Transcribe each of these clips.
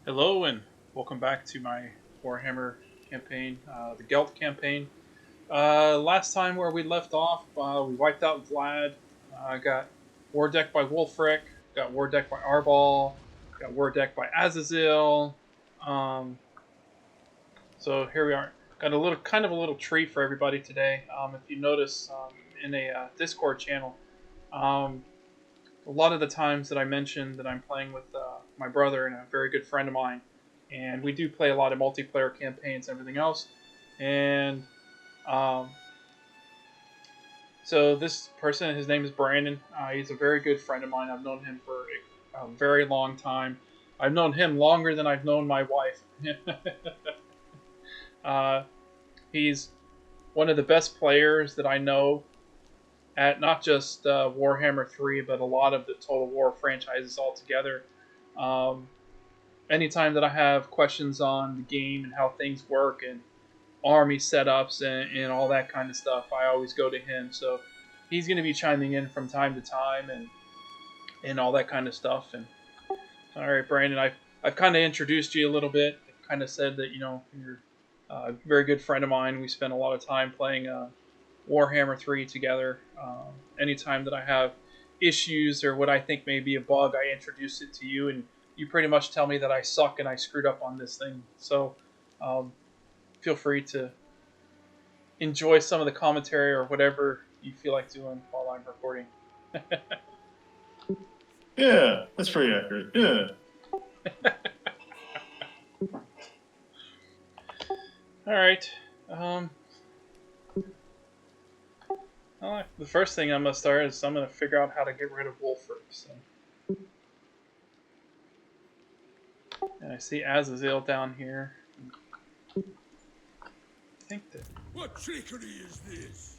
Hello and welcome back to my Warhammer campaign, the Gelt campaign. Last time where we left off, we wiped out Vlad, got war decked by Wolfric, got war decked by Arbol, got war decked by Azazel. Um, so here we are. Got a little treat for everybody today. If you notice in a Discord channel, um, a lot of the times that I mentioned that I'm playing with my brother and a very good friend of mine, and we do play a lot of multiplayer campaigns and everything else. And um, so this person, his name is Brandon. He's a very good friend of mine. I've known him for a very long time. I've known him longer than I've known my wife. uh, he's one of the best players that I know at not just Warhammer 3, but a lot of the Total War franchises altogether. Um, Anytime that I have questions on the game and how things work and army setups and all that kind of stuff, I always go to him. So he's going to be chiming in from time to time and all that kind of stuff. And all right, Brandon, I've kind of introduced you a little bit. I've kind of said that you're a very good friend of mine. We spent a lot of time playing Warhammer 3 together. Anytime that I have issues or what I think may be a bug, I introduce it to you, and you pretty much tell me that I suck and I screwed up on this thing. So um, feel free to enjoy some of the commentary or whatever you feel like doing while I'm recording. Yeah, that's pretty accurate. Yeah. All right. The first thing I'm going to start is I'm going to figure out how to get rid of Wolfric. So. And I see Azazel down here. I think that. What trickery is this?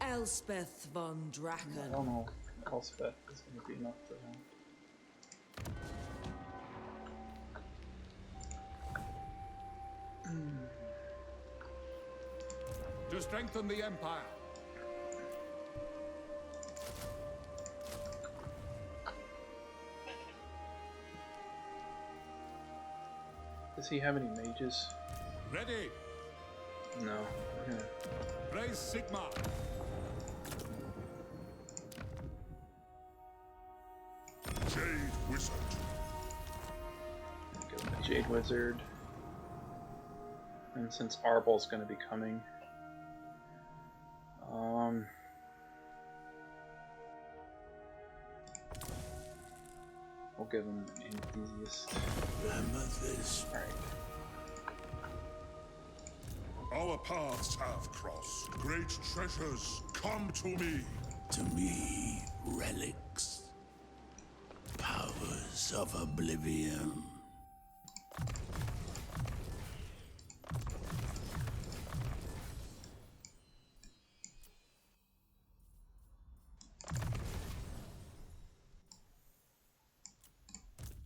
Elspeth von Draken. I don't know. Elspeth is going to be enough for him. To strengthen the Empire. Does he have any mages? Ready. No. Okay. Raise Sigma. Jade Wizard. Go with the Jade Wizard. And since Arbol's going to be coming, we'll give him an enthusiast. Remember this. Alright. Our paths have crossed. Great treasures come to me. To me, relics. Powers of oblivion.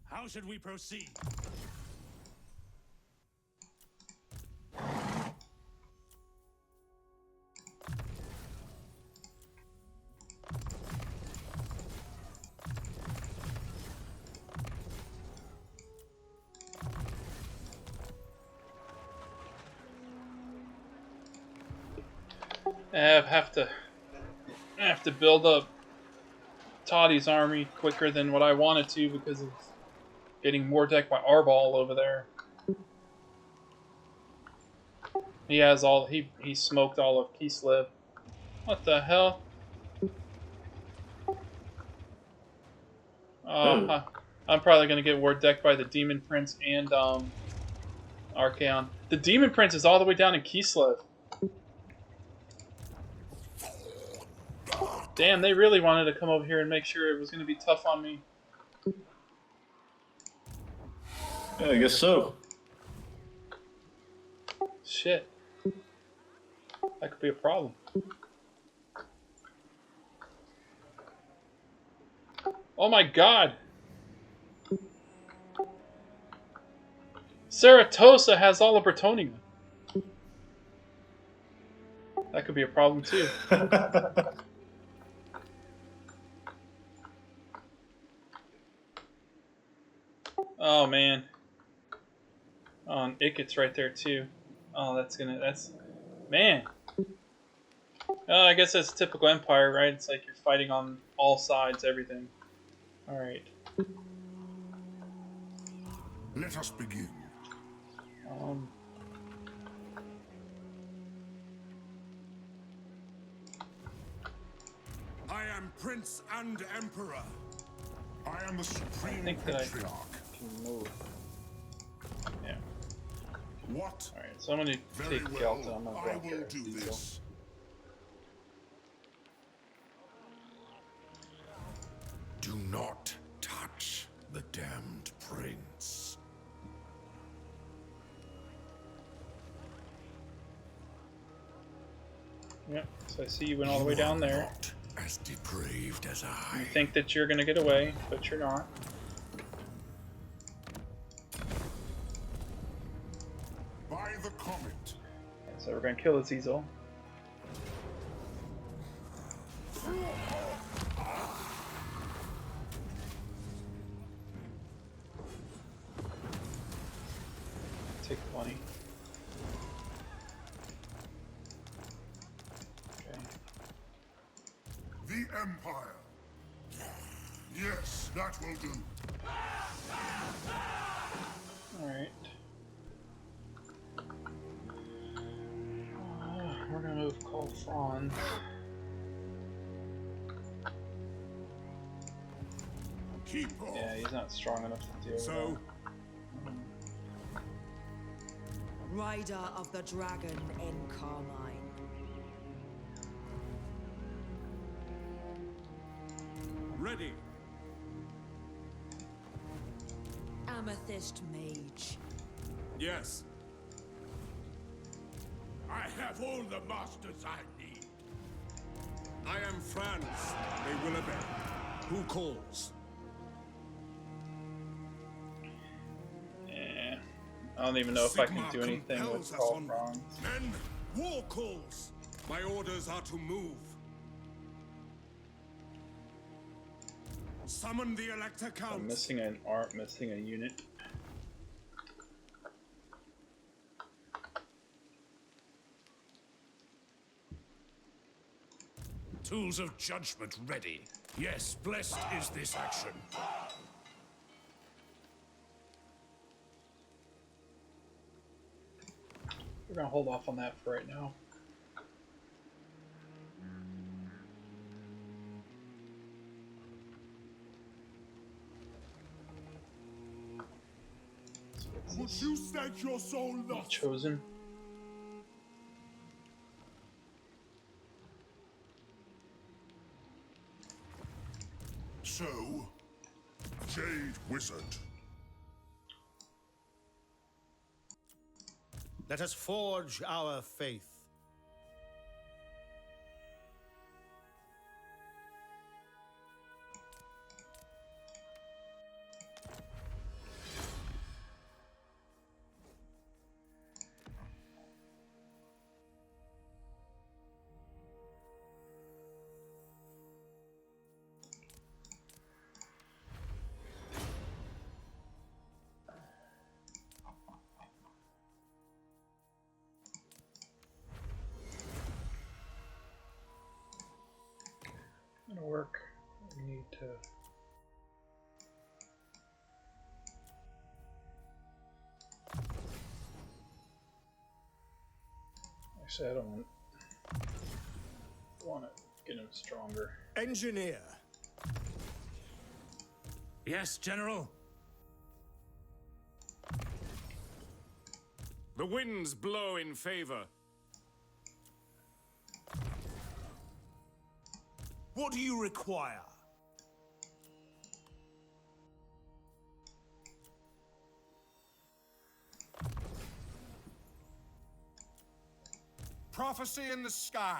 How should we proceed? I have to build up Toddy's army quicker than what I wanted to because of getting more decked by Arbol over there. He has all he smoked all of Kislev. What the hell? I'm probably gonna get war decked by the Demon Prince and Archaon. The Demon Prince is all the way down in Kislev. Damn, they really wanted to come over here and make sure it was gonna be tough on me. Yeah, I guess so. Shit. That could be a problem. Oh my god! Saratosa has all of Bretonia. That could be a problem too. Oh man. Oh, and Ikit's right there too. Oh, that's man. Oh, I guess that's typical Empire, right? It's like you're fighting on all sides, everything. All right. Let us begin. Um, I am Prince and Emperor. I am the Supreme think that I Patriarch. can move. Yeah. What? All right. So I'm gonna Very take well. Gelt. I'm gonna I go after will do Eagle. this. Do not touch the damned prince. Yep. So I see you went all the way down there. Not as depraved as I. You think that you're gonna get away, but you're not. By the comet. So we're gonna kill this Easel. Take the money. Okay. The Empire. Yes, that will do. Alright. We're gonna move Khorne. Keep off. Yeah, he's not strong enough to deal with So, Rider of the Dragon in Carmine. ready. Amethyst Mage. Yes. I have all the masters I need. I am Franz. They will obey. Who calls? Yeah. I don't even know if I can do anything with compels us Khorne. onward. Men, war calls. My orders are to move. Summon the Elector Count. I'm missing missing a unit. Tools of judgment ready. Yes, blessed is this action. We're gonna hold off on that for right now. Would you stake your soul not? Chosen. So, Jade Wizard. Let us forge our faith. Gonna work. We need to. Actually, I don't want to get him stronger. Engineer. Yes, General. The winds blow in favor. What do you require? Prophecy in the sky.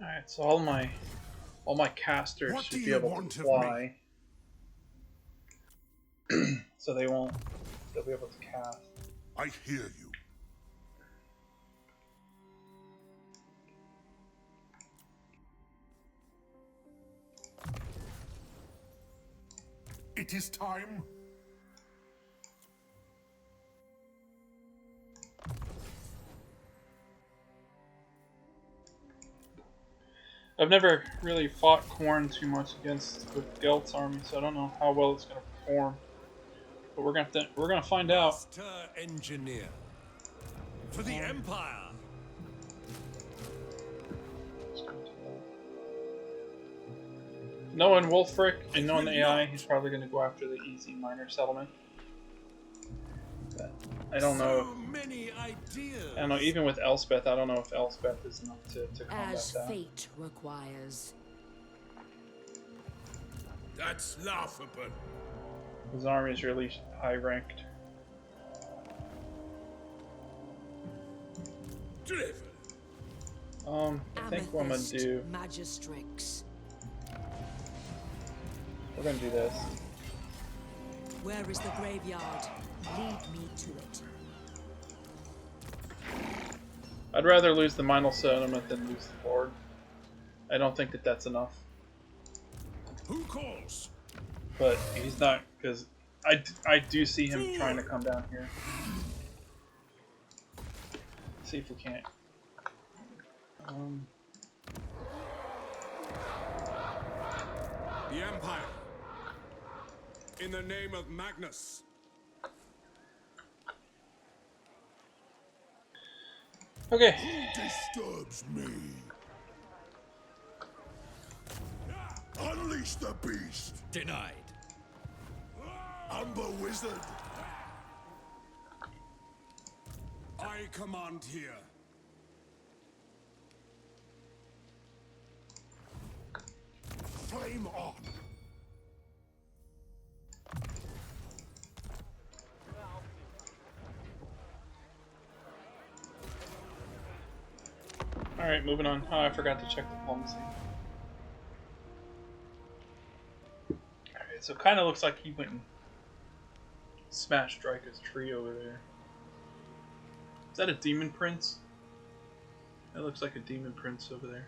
All right, so all my casters What should do be you able want to of fly, so they'll be able to cast. I hear you. It is time. I've never really fought Khorne too much with Gelt's army, so I don't know how well it's going to perform. But we're gonna find out. Master engineer. For the Empire. Knowing Wolfric and knowing the AI, he's probably going to go after the easy minor settlement. But I don't know. So many ideas. I don't know. Even with Elspeth, I don't know if Elspeth is enough to combat As that. fate requires. That's laughable. His army is really high ranked. Drivel. I think what I'm gonna do. Magistrix. We're gonna do this. Where is the graveyard? Lead me to it. I'd rather lose the minor settlement than lose the board. I don't think that that's enough. Who calls? But he's not, because I do see him trying to come down here. See if we can't. The Empire. In the name of Magnus. Okay. Who disturbs me? Unleash the beast! Denied. Umber wizard! I command here. Flame on! Alright, moving on. Oh, I forgot to check diplomacy. Alright, so it kind of looks like he went and smashed Drika's tree over there. Is that a demon prince? That looks like a demon prince over there.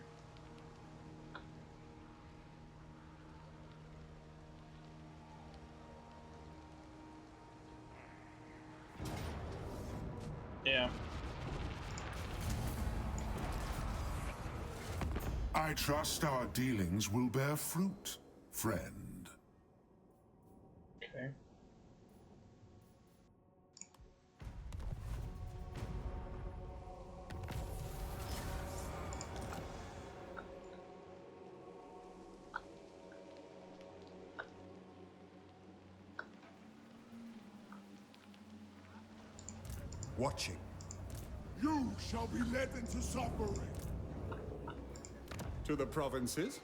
Yeah. I trust our dealings will bear fruit, friend. Okay. Watching. You shall be led into suffering. To the provinces?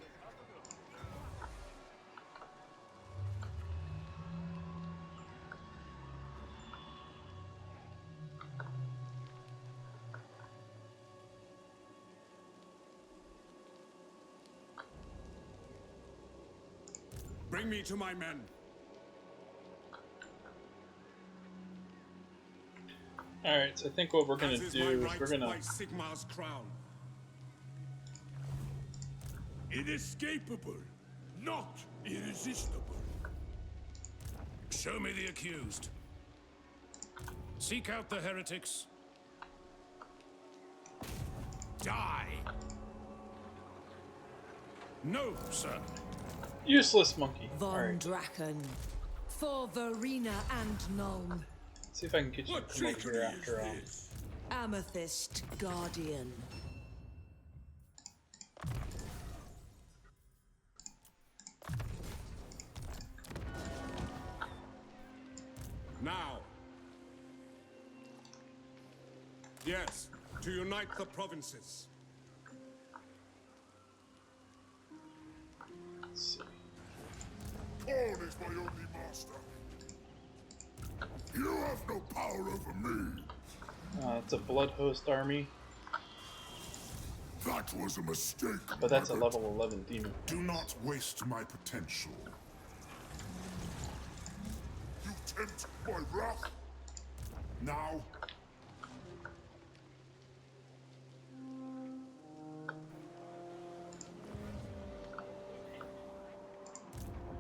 Bring me to my men. Alright, so I think what we're gonna As is do my is right we're gonna... by Sigmar's crown. Inescapable, not irresistible. Show me the accused. Seek out the heretics. Die. No, sir. Useless monkey. Von Alright, Draken. For Verena and Nuln. see if I can get you What to come over trickery here is after all. this? Amethyst Guardian. Now. Yes, to unite the provinces. Let's see. Khorne is my only master. You have no power over me. It's a blood host army, That was a mistake. but that's a Margaret. level 11 demon. Do not waste my potential. You tempt my wrath. Now,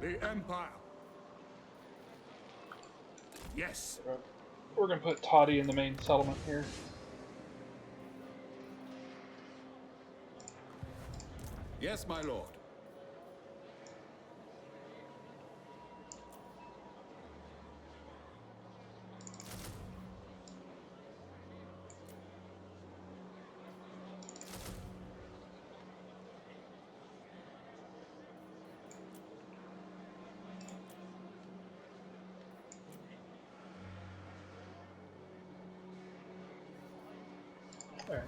The Empire. Yes. We're gonna put Toddy in the main settlement here. Yes, my lord. There.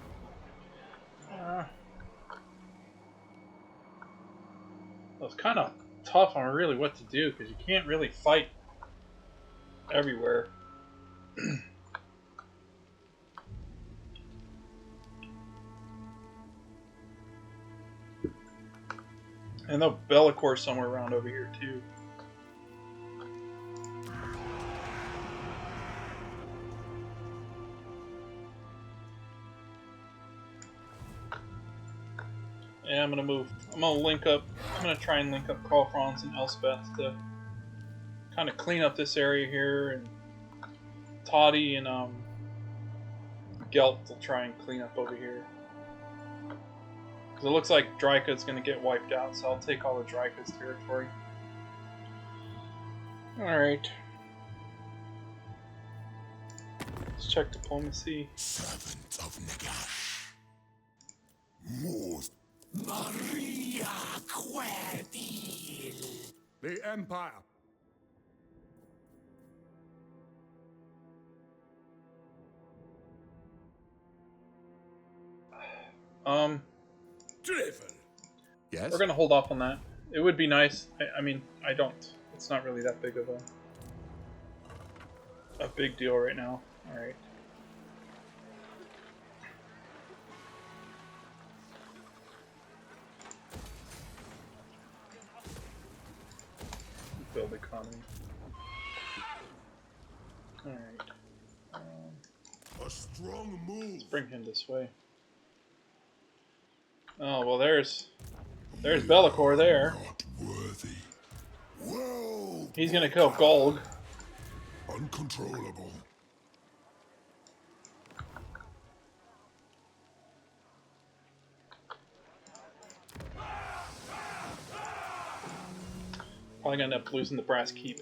It's kind of tough on really what to do because you can't really fight everywhere. And the Bellicor's somewhere around over here too. Yeah, I'm gonna move. I'm gonna link up. I'm gonna try and link up Khorne and Elspeth to kind of clean up this area here, and Toddy and Gelt will try and clean up over here. Because it looks like Dryka's gonna get wiped out, so I'll take all of Dryka's territory. All right. Let's check diplomacy. Servant of Nagash. Most Maria Querdil. The Empire. Driven. Yes. We're gonna hold off on that. It would be nice. I mean, I don't. It's not really that big of a big deal right now. All right. Build economy. All right. A strong move. Bring him this way. Oh well, there's Bellicor there. Not worthy. Well, He's gonna kill Gold. uncontrollable. Probably gonna end up losing the Brass Keep.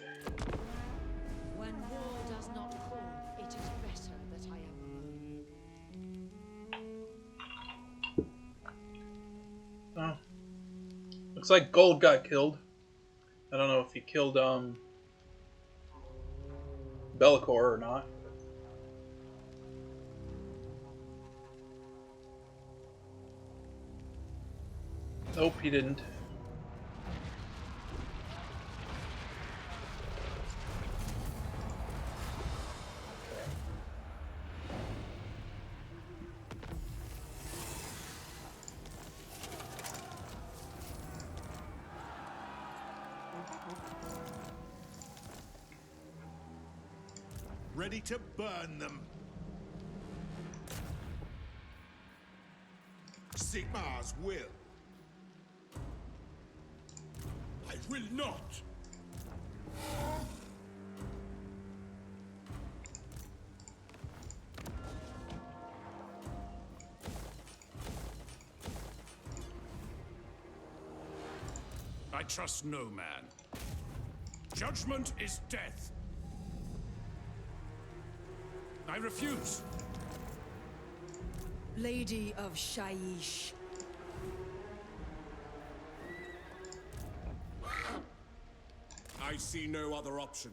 When war does not call, it is better that I am alone. Oh. Looks like Gold got killed. I don't know if he killed Bellicor or not. Nope, he didn't. Ready to burn them. Sigmar's will. I will not. I trust no man. Judgment is death. I refuse. Lady of Shaiish. I see no other option.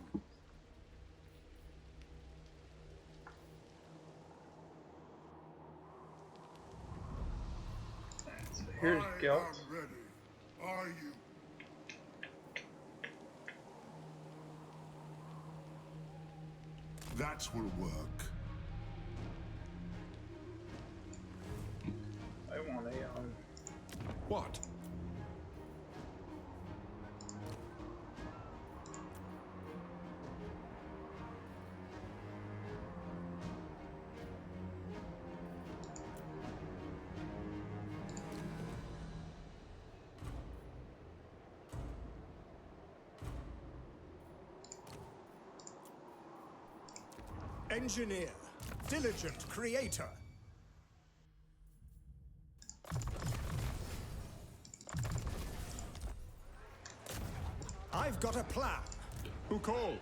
So here's Gelt. am ready. Are you? That will work. I want a What? Engineer. Diligent creator. I've got a plan. Who calls?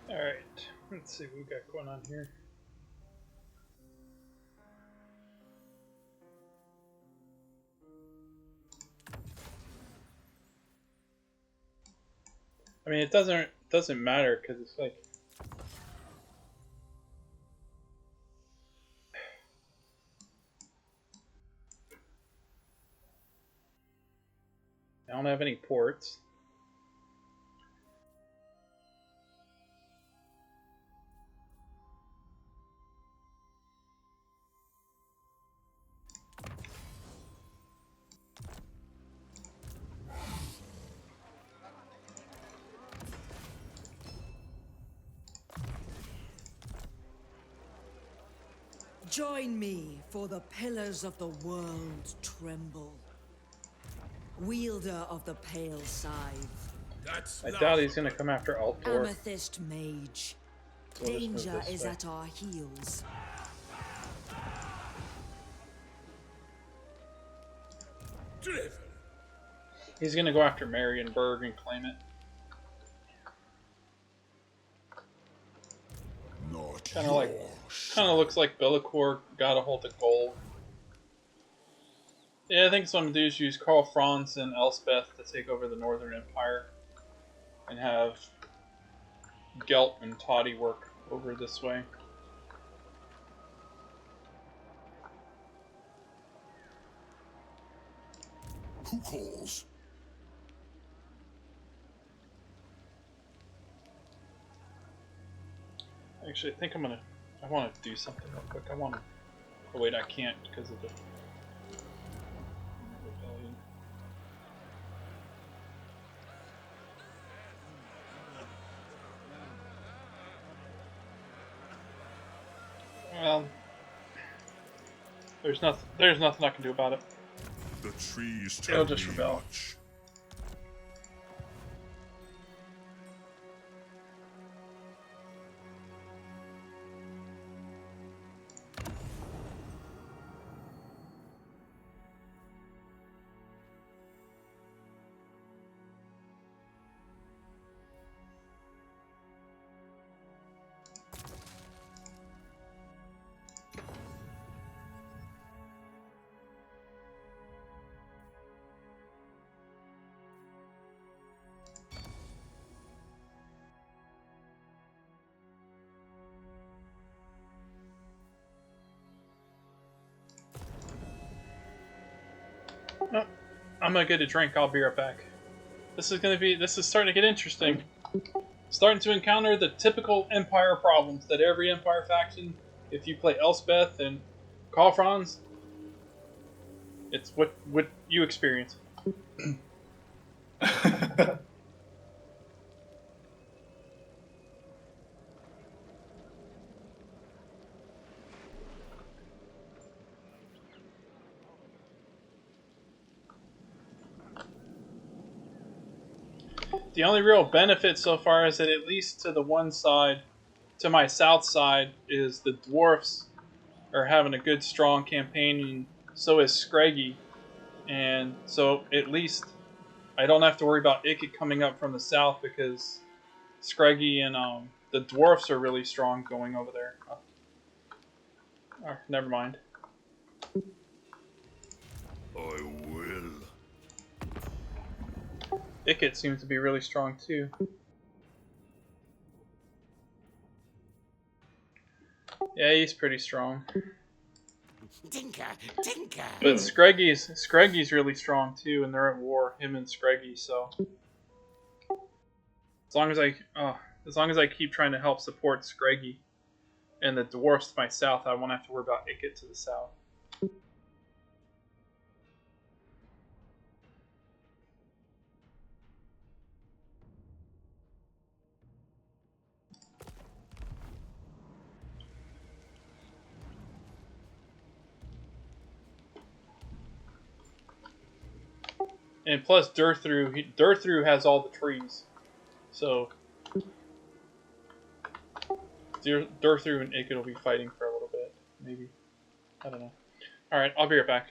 Alright, let's see what we got going on here. I mean, it doesn't matter because it's like I don't have any ports. Join me, for the pillars of the world tremble. Wielder of the pale scythe, That's I doubt he's gonna come after Altor. amethyst mage. So we'll just move Danger this is way. at our heels. driven. He's gonna go after Marienburg and claim it. Not Kind of like, yours. kind of looks like Bellicor got a hold of gold. Yeah, I think what I'm gonna do is use Karl Franz and Elspeth to take over the Northern Empire, and have Gelt and Toddy work over this way. Who calls? Actually, I think I want to do something real quick. Oh wait, I can't because of the rebellion. Well, there's nothing I can do about it. The trees It'll tell just me rebel. much. No, I'm gonna get a drink. I'll be right back. This is starting to get interesting. Starting to encounter the typical Empire problems that every Empire faction, if you play Elspeth and Karl Franz, it's what you experience. The only real benefit so far is that at least to the one side, to my south side, is the dwarfs are having a good strong campaign, and so is Scraggy. And so at least I don't have to worry about Ikit coming up from the south because Scraggy and the dwarfs are really strong going over there. Oh, never mind. I will. Ikit seems to be really strong too. Yeah, he's pretty strong. Tinker, tinker. But Scraggy's really strong too, and they're at war, him and Scraggy. So as long as I keep trying to help support Scraggy and the dwarfs to my south, I won't have to worry about Ikit to the south. And plus, Durthru has all the trees. So, Durthru and Ikid will be fighting for a little bit. Maybe. I don't know. Alright, I'll be right back.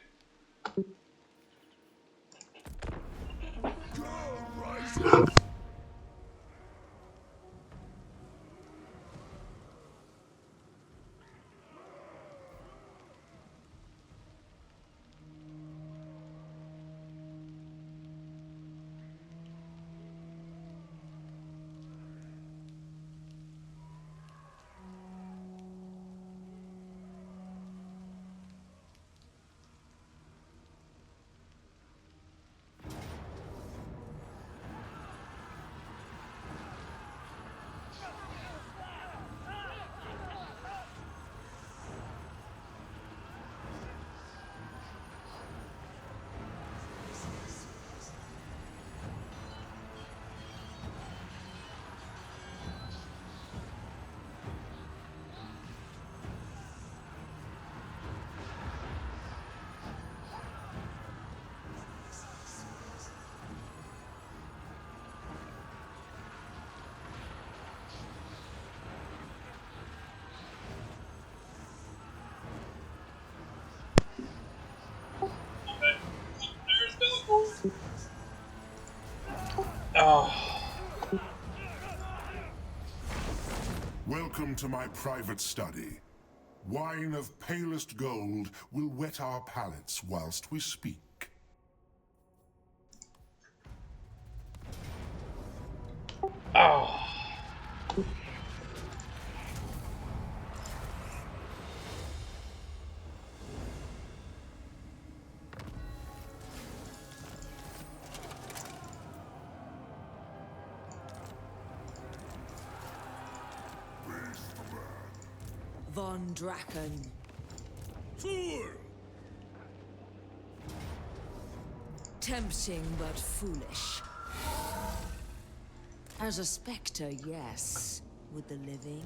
Oh. Welcome to my private study. Wine of palest gold will wet our palates whilst we speak. Oh. Von Draken. Fool! Tempting but foolish. As a spectre, yes. With the living,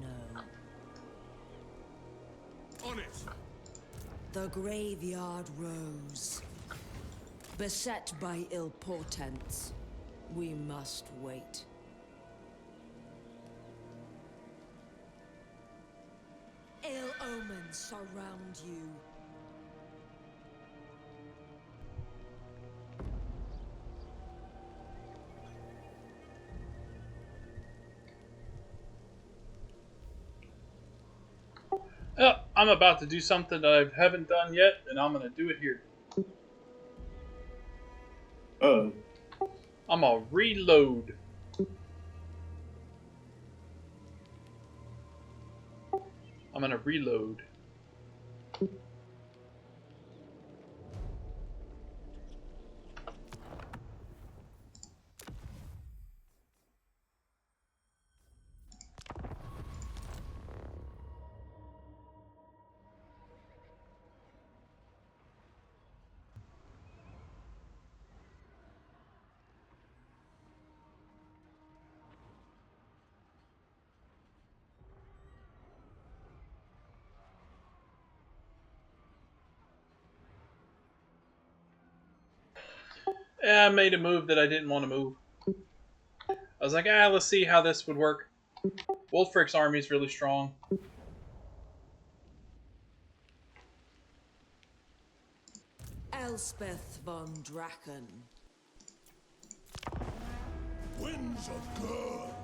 no. On it! The graveyard rose. Beset by ill portents, we must wait. Ill omens surround you. I'm about to do something that I haven't done yet, and I'm going to do it here. Oh. I'm going to reload. I'm going to reload. I made a move that I didn't want to move. I was like, let's see how this would work. Wulfric's army is really strong. Elspeth von Draken. Winds of Khorne!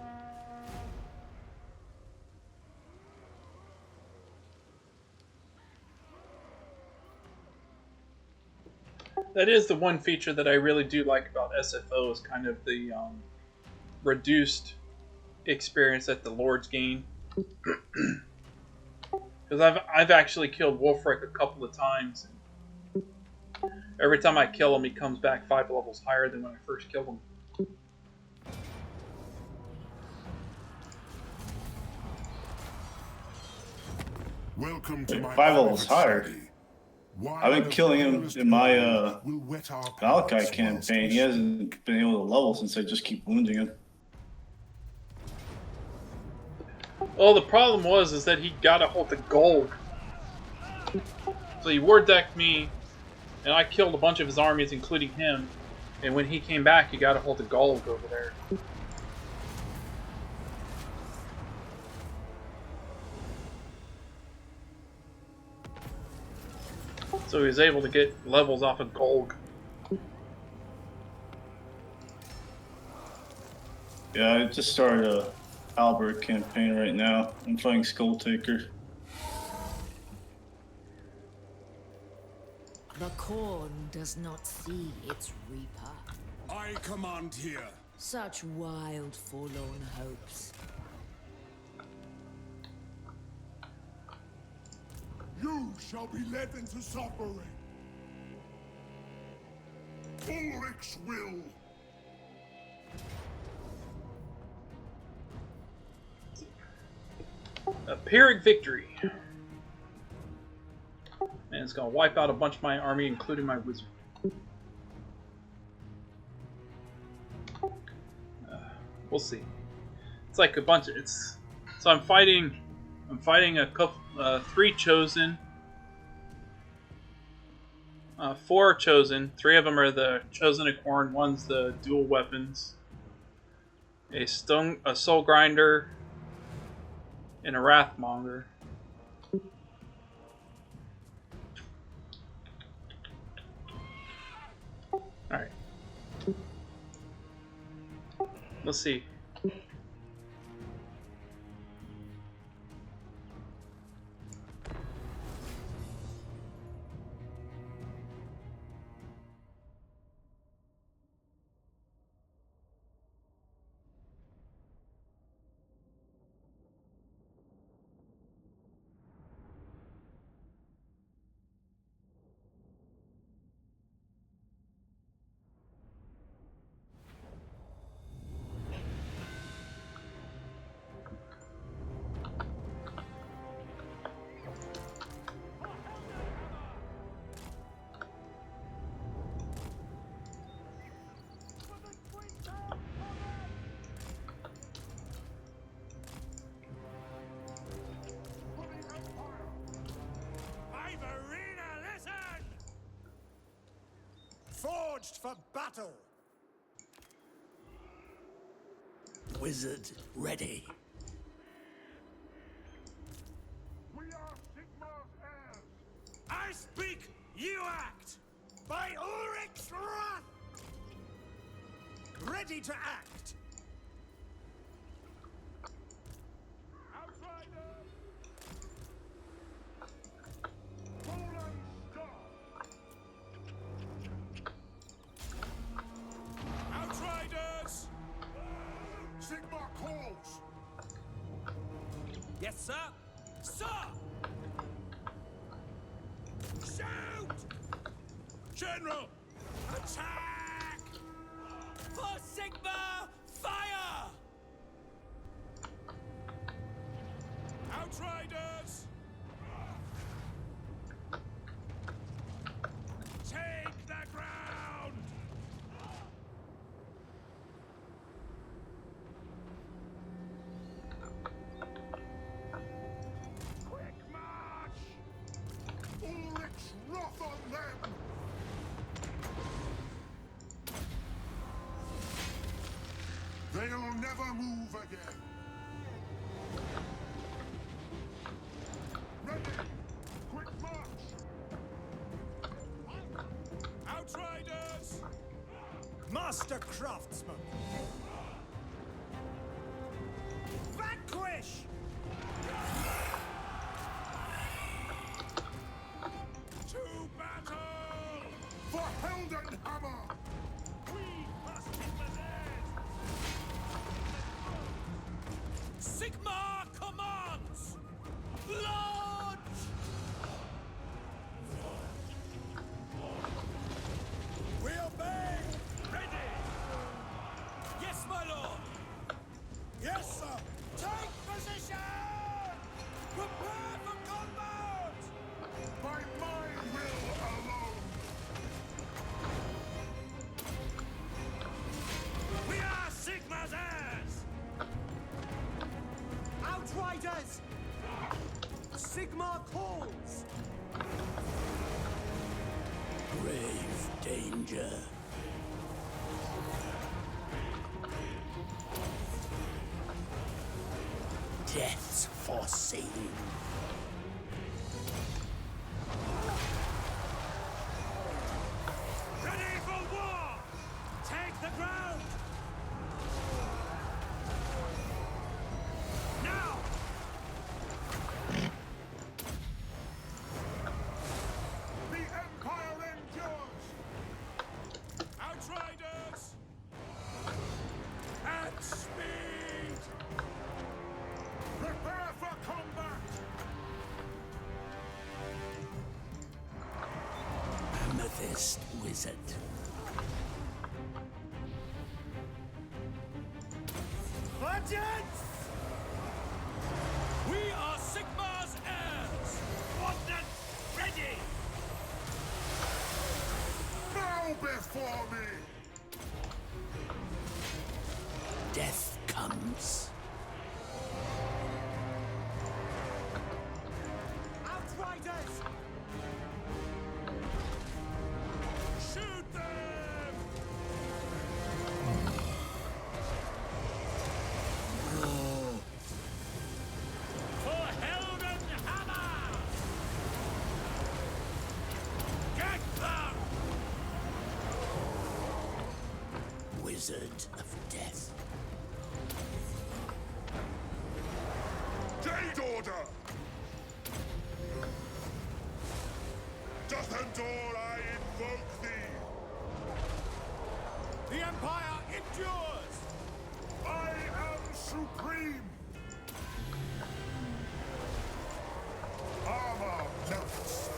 That is the one feature that I really do like about SFO is kind of the reduced experience that the Lords gain. Because I've actually killed Wulfric a couple of times. Every time I kill him, he comes back 5 levels higher than when I first killed him. Welcome to my 5 levels private higher. study. I've been killing him in my Will wet our Valkai palates campaign. whilst He we hasn't been able to level since I just keep wounding him. Well, the problem is that he got a hold of gold. So he war decked me, and I killed a bunch of his armies, including him. And when he came back, you got to hold the Gulg over there. So he was able to get levels off of Gulg. Yeah, I just started a Albert campaign right now. I'm playing Skull Taker. The Khorne does not see its reaper. I command here. Such wild, forlorn hopes. You shall be led into suffering. Ulrich's will. A Pyrrhic victory. And it's going to wipe out a bunch of my army, including my wizard. We'll see. It's like a bunch of so I'm fighting a couple 3 chosen. 4 chosen. 3 of them are the chosen of Khorne. 1's the dual weapons. A soul grinder, and a wrathmonger. Alright. Let's see. Forged for battle. Wizard ready. We are Sigmar's heirs. I speak, you act. By Ulrich's wrath. Ready to act. Outriders! Fallen star! Outriders! Sigmar calls! Yes, sir. Sir! Shoot! General! Attack! For Sigmar, fire! Outriders! Take the ground! Quick march! Ulrich's wrath on them! They'll never move again. Ready! Quick march! Outriders! Master craftsman! Vanquish! To battle! For Heldenhammer! We must possess! Sigmar commands! Launch! We obey! Ready! Yes, my lord! Yes, sir! Take position! Prepare for combat! By my will alone! We are Sigma's heirs! Outriders! Sigmar calls! Grave danger. foreseen. Ready for war! Take the ground! Now! The Empire endures! Outriders! At speed! Prepare for combat! Amethyst wizard. Vengeance! We are Sigmar's heirs! Ordnance ready! Bow before me! Death comes. Outriders! Shoot them! For Helden Hammer! Get them! Wizard of death. Jade Order! Doth endure, I invoke thee! The Empire endures! I am supreme! Armor melts!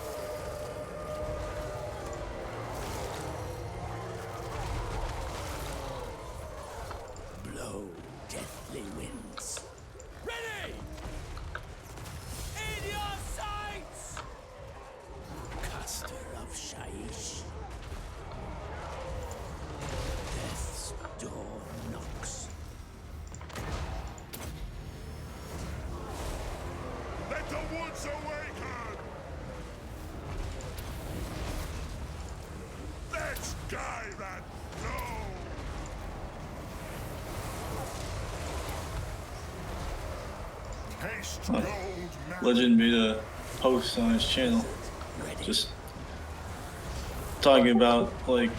Blow deathly winds. Ready! In your sights! Caster of Shaiish. Death's door knocks. Let the woods awaken! Let's guy that blow! Haste gold magic! Legend made a post on his channel, Ready. just talking about like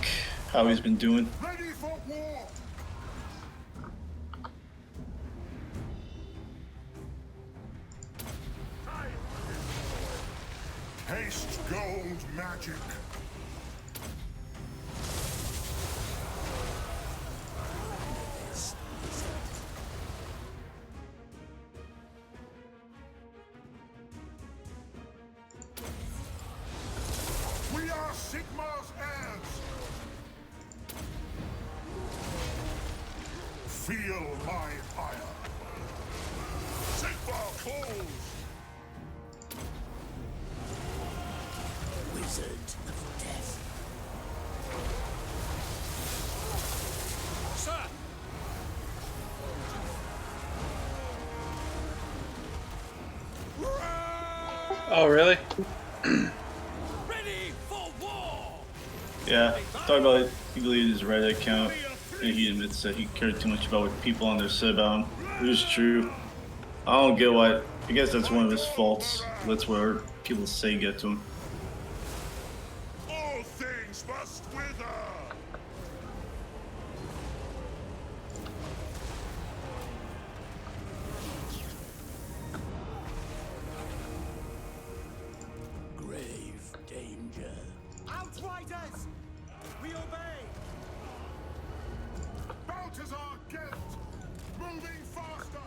how he's been doing. Ready for war! Haste gold magic! Amethyst wizard. We are Sigmar's heirs! Feel my ire! Sigmar calls! Wizard of death. Sir! Oh, really? Ready for war! Yeah, talk about he deleted his Reddit account, and he admits that he cared too much about what people on there said about him. It was true. I don't get why. I guess that's one of his faults. That's where people say get to him. All things must wither! Grave danger. Outriders! We obey! Balthazar Gelt! Moving faster!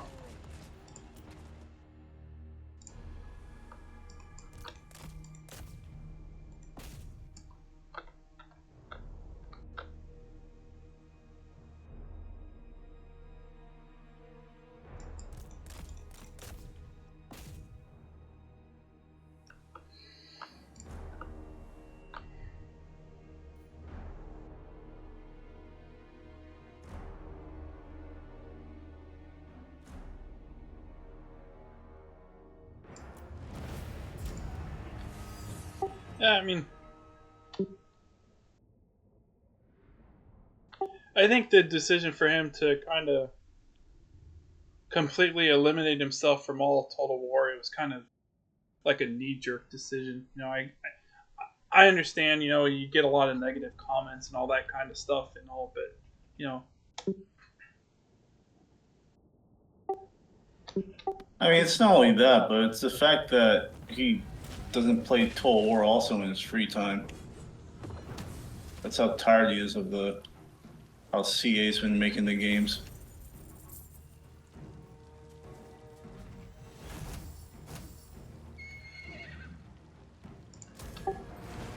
Yeah, I mean, I think the decision for him to kind of completely eliminate himself from all of Total War. It was kind of like a knee-jerk decision. You know, I understand, you know, you get a lot of negative comments and all that kind of stuff and all, but, you know. I mean, it's not only that, but it's the fact that he doesn't play Total War also in his free time. That's how tired he is of how CA's been making the games.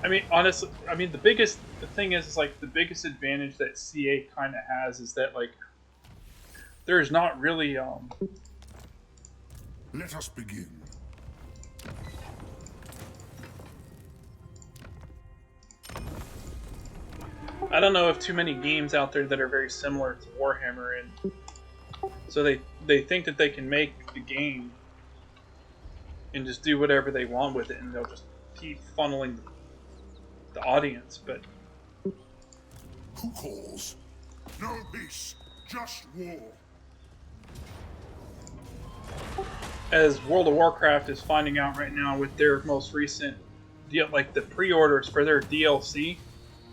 I mean, honestly, I mean, the thing is like, the biggest advantage that CA kind of has is that, like, there's not really, Let us begin. I don't know of too many games out there that are very similar to Warhammer, and so they think that they can make the game and just do whatever they want with it, and they'll just keep funneling the audience. But Who calls? No peace, just war. as World of Warcraft is finding out right now with their most recent deal, like the pre-orders for their DLC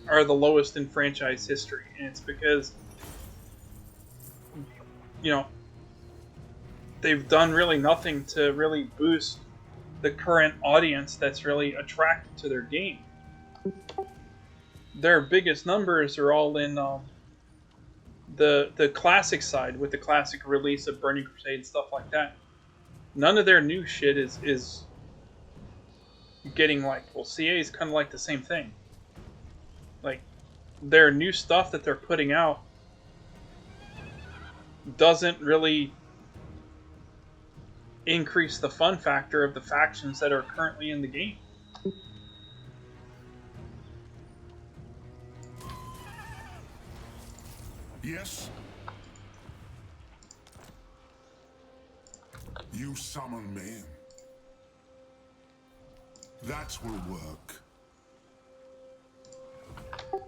are the lowest in franchise history, and it's because, you know, they've done really nothing to really boost the current audience that's really attracted to their game. Their biggest numbers are all in the classic side, with the classic release of Burning Crusade and stuff like that. None of their new shit is getting liked. Well, CA is kind of like the same thing. Like, their new stuff that they're putting out doesn't really increase the fun factor of the factions that are currently in the game. Yes? You summon me. That will work.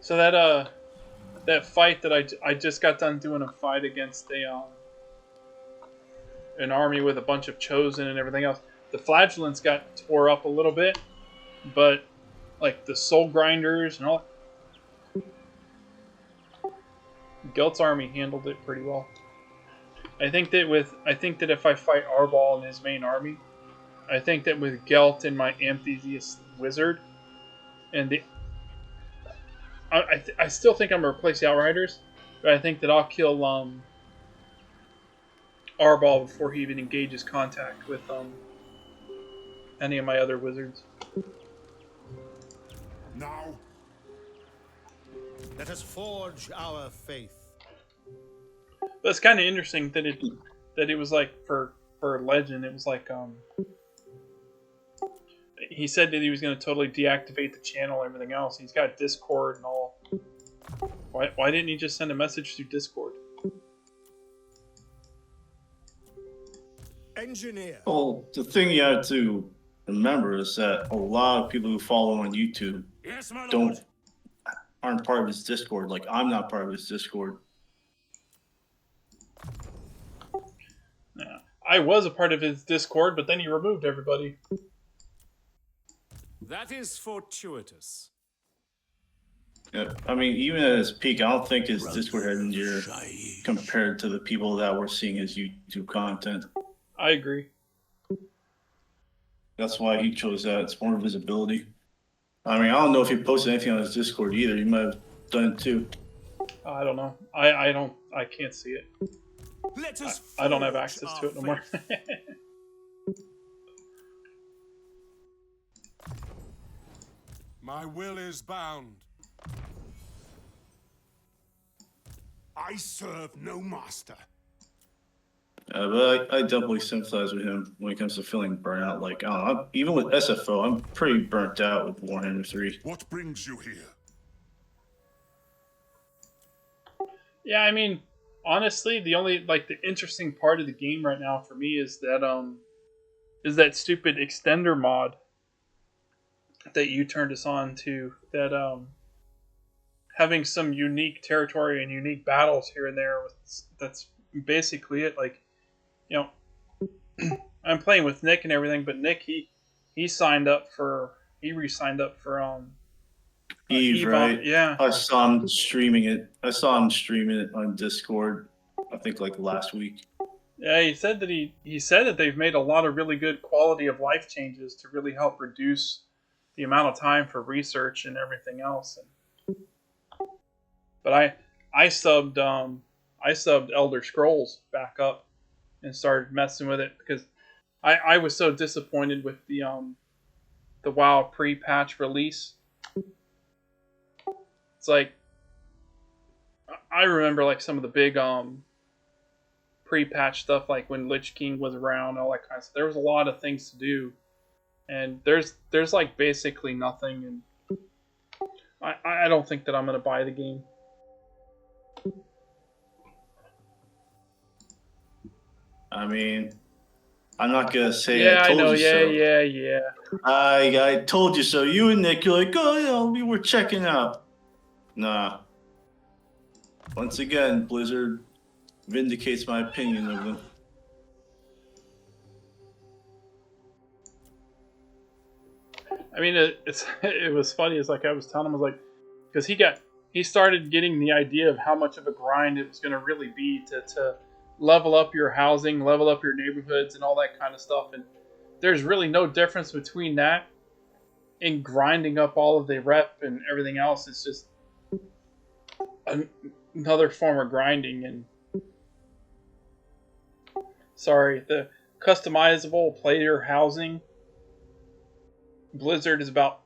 So that fight that I just got done doing a fight against an army with a bunch of chosen and everything else. The flagellants got tore up a little bit, but like the soul grinders and all, Gelt's army handled it pretty well. I think that if I fight Arbol and his main army, I think that with Gelt and my Amphitheus wizard, and I still think I'm gonna replace the Outriders, but I think that I'll kill Arbol before he even engages contact with any of my other wizards. Now, let us forge our faith. But it's kind of interesting that it was like for Legend, it was like he said that he was going to totally deactivate the channel and everything else. He's got Discord and all. Why didn't he just send a message through Discord? Engineer. Well, the thing you have to remember is that a lot of people who follow on YouTube Yes, my lord. aren't part of his Discord. Like, I'm not part of his Discord. Yeah. I was a part of his Discord, but then he removed everybody. That is fortuitous. Yeah, I mean, even at his peak, I don't think his Discord had an ear compared to the people that were seeing his YouTube content. I agree. That's why he chose that. It's more visibility. I mean, I don't know if he posted anything on his Discord either. He might have done it too. I don't know. I can't see it. Let us I don't have forge access to our it no more. faith. My will is bound. I serve no master. But I definitely sympathize with him when it comes to feeling burnout. Like, I don't know, even with SFO, I'm pretty burnt out with Warhammer 3. What brings you here? Yeah, I mean, honestly, the only the interesting part of the game right now for me is that stupid extender mod that you turned us on to. That having some unique territory and unique battles here and there. That's basically it. Like, you know, I'm playing with Nick and everything, but Nick he signed up for he re-signed up for Eve, right? Yeah. I saw him streaming it. I saw him streaming it on Discord. I think like last week. Yeah, he said that he said that they've made a lot of really good quality of life changes to really help reduce the amount of time for research and everything else. But I subbed Elder Scrolls back up and started messing with it because I was so disappointed with the WoW pre-patch release. It's like I remember like some of the big pre-patch stuff, like when Lich King was around, all that kind of stuff. There was a lot of things to do, and there's like basically nothing, and I don't think that I'm gonna buy the game. I mean, I'm not gonna say Yeah, I told know. you so. Yeah. I told you so. You and Nick, you're like, oh, you know, we were checking out. Nah. Once again, Blizzard vindicates my opinion of them. I mean, it was funny. It's like I was telling him, I was like, because he started getting the idea of how much of a grind it was going to really be to level up your housing, level up your neighborhoods, and all that kind of stuff. And there's really no difference between that and grinding up all of the rep and everything else. It's just another form of grinding. And sorry, the customizable player housing, Blizzard is about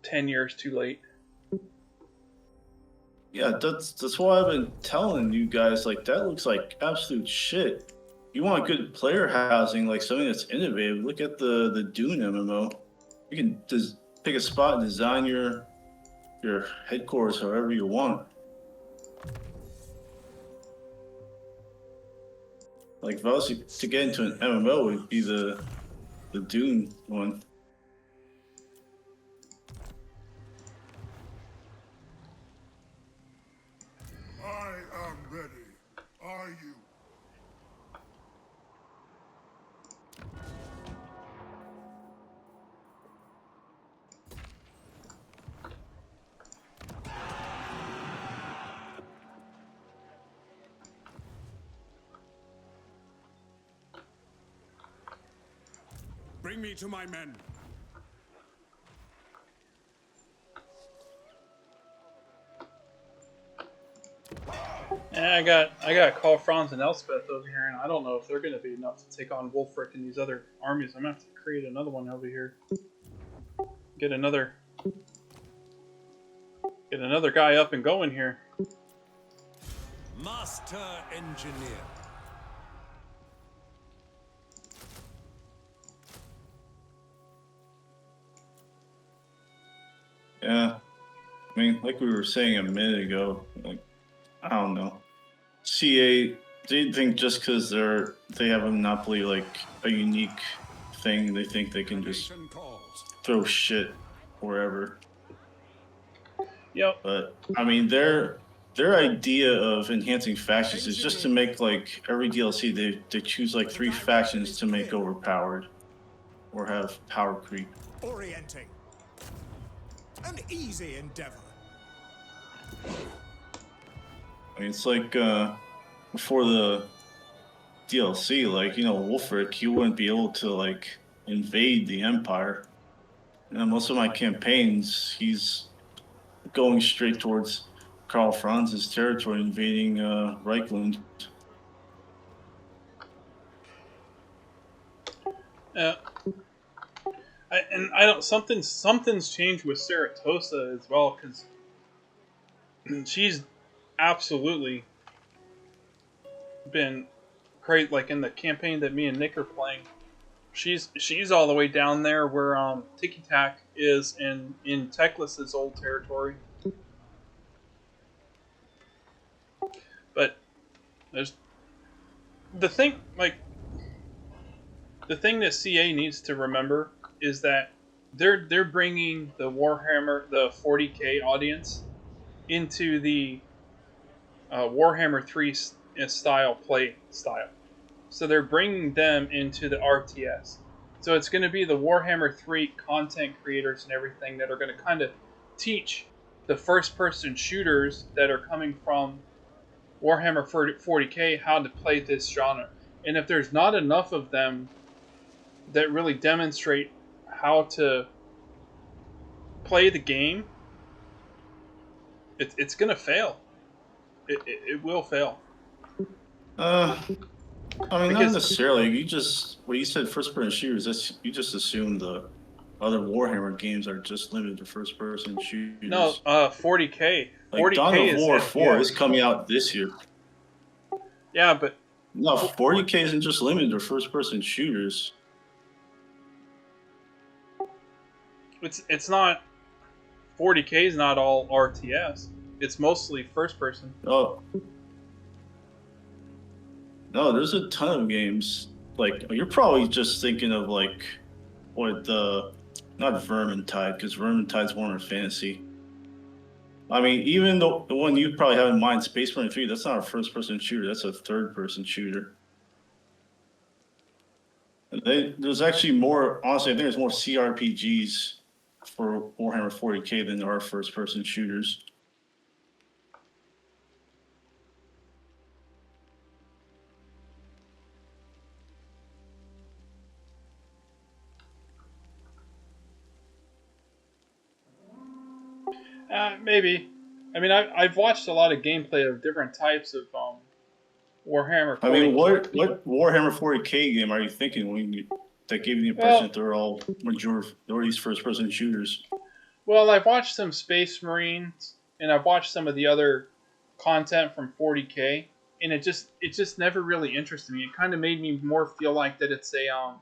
10 years too late. Yeah, that's why I've been telling you guys, like, that looks like absolute shit. You want good player housing, like something that's innovative, look at the Dune MMO. You can just pick a spot and design your headquarters however you want. Like, if I was to get into an MMO, it would be the Dune one. I am ready. Are you? Bring me to my men. Yeah, I got Call Franz and Elspeth over here, and I don't know if they're going to be enough to take on Wolfric and these other armies. I'm going to have to create another one over here. Get another guy up and going here. Master Engineer. Yeah. I mean, like we were saying a minute ago, like, I don't know. CA, they think just because they have a monopoly, like a unique thing, they think they can just throw shit wherever. Yep. But I mean, their idea of enhancing factions is just to make, like, every DLC they choose like 3 factions to make overpowered or have power creep. Orienting. An easy endeavor. I mean, it's like before the DLC, like, you know, Wolfric, he wouldn't be able to, like, invade the Empire. And most of my campaigns, he's going straight towards Karl Franz's territory, invading Reichland. Yeah. I don't. Something's changed with Saratosa as well, because she's absolutely been great. Like in the campaign that me and Nick are playing, she's all the way down there where Tiki Tak is in Teclis's old territory. But there's the thing that CA needs to remember is that they're bringing the Warhammer, the 40K audience into the Warhammer 3 style play style. So they're bringing them into the RTS. So it's going to be the Warhammer 3 content creators and everything that are going to kind of teach the first-person shooters that are coming from Warhammer 40k how to play this genre. And if there's not enough of them that really demonstrate how to play the game, it's going to fail. It will fail. I mean, Because- not necessarily. When you said first-person shooters, you just assume the other Warhammer games are just limited to first-person shooters. No, 40k. Like 40k Dawn of is War 4 is coming out this year. Yeah, but No, 40k isn't just limited to first-person shooters. it's not. 40k is not all RTS. It's mostly first person. Oh. No, there's a ton of games. Like, you're probably just thinking of, like, what not Vermintide, because Vermintide's Warhammer Fantasy. I mean, even the one you probably have in mind, Space Marine 3, that's not a first-person shooter. That's a third-person shooter. There's actually more, honestly, I think there's more CRPGs for Warhammer 40k than there are first-person shooters. Maybe. I mean, I've watched a lot of gameplay of different types of Warhammer 40. I mean, what Warhammer 40k game are you thinking that gave you the impression that they're all majority's first-person shooters? Well, I've watched some Space Marines, and I've watched some of the other content from 40k, and it just never really interested me. It kind of made me more feel like that it's a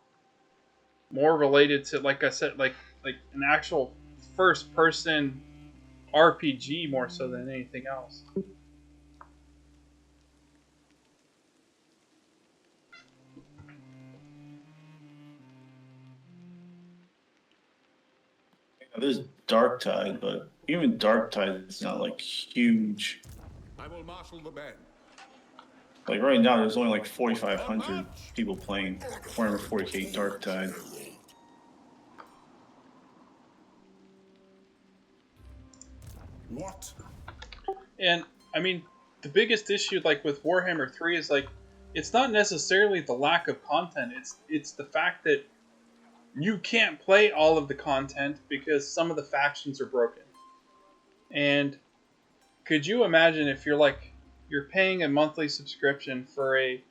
more related to, like I said, like an actual first-person RPG more so than anything else. There's Darktide, but even Darktide is not like huge. I will marshal the men. Like right now, there's only like 4,500 people playing Warhammer 40k Darktide. What? And I mean, the biggest issue, like with Warhammer 3, is like it's not necessarily the lack of content. It's the fact that you can't play all of the content because some of the factions are broken. And could you imagine if you're paying a monthly subscription for a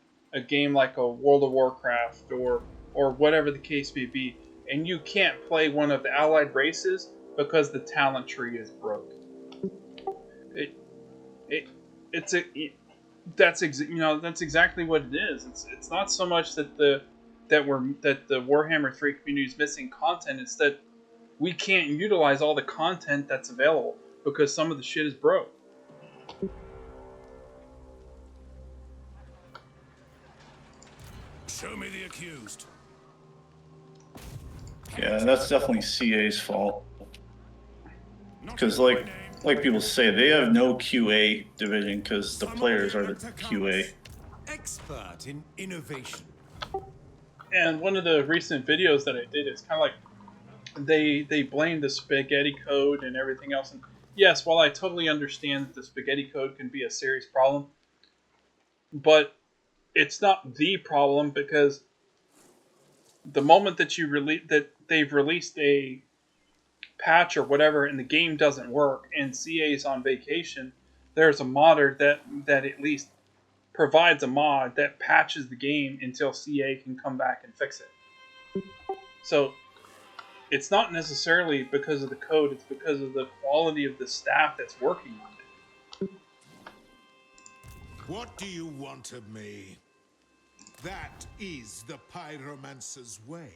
game like a World of Warcraft or whatever the case may be, and you can't play one of the allied races because the talent tree is broke? That's exactly what it is. It's not so much that the Warhammer 3 community is missing content. It's that we can't utilize all the content that's available because some of the shit is broke. Show me the accused. Yeah, that's definitely CA's fault. Because like people say, they have no QA division because the players are the QA. Expert in innovation. And one of the recent videos that I did is kind of like they blame the spaghetti code and everything else. And yes, while I totally understand that the spaghetti code can be a serious problem, but it's not the problem, because the moment that they've released a patch or whatever and the game doesn't work and CA's on vacation, there's a modder that at least provides a mod that patches the game until CA can come back and fix it. So it's not necessarily because of the code, it's because of the quality of the staff that's working on it. What do you want of me? That is the pyromancer's way.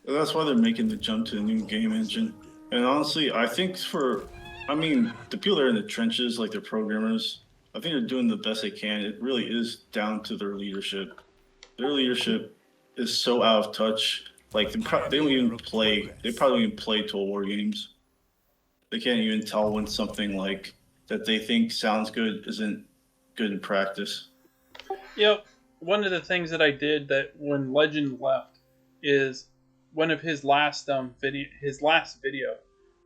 That's why they're making the jump to the new game engine. And honestly, I think the people that are in the trenches, like the programmers, I think they're doing the best they can. It really is down to their leadership. Their leadership is so out of touch Like they don't even play. They probably don't even play Total War games. They can't even tell when something like that they think sounds good isn't good in practice. Yep. One of the things that I did that when Legend left is one of his last video,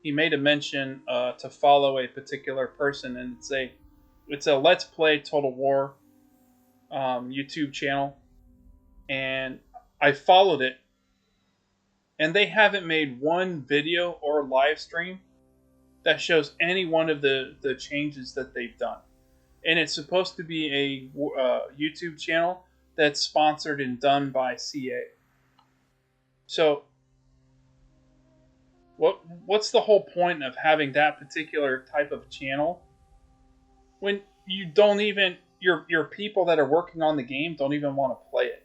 he made a mention to follow a particular person, and it's a Let's Play Total War YouTube channel, and I followed it, and they haven't made one video or live stream that shows any one of the changes that they've done. And it's supposed to be a YouTube channel that's sponsored and done by CA. So, what's the whole point of having that particular type of channel when you don't even your people that are working on the game don't even want to play it?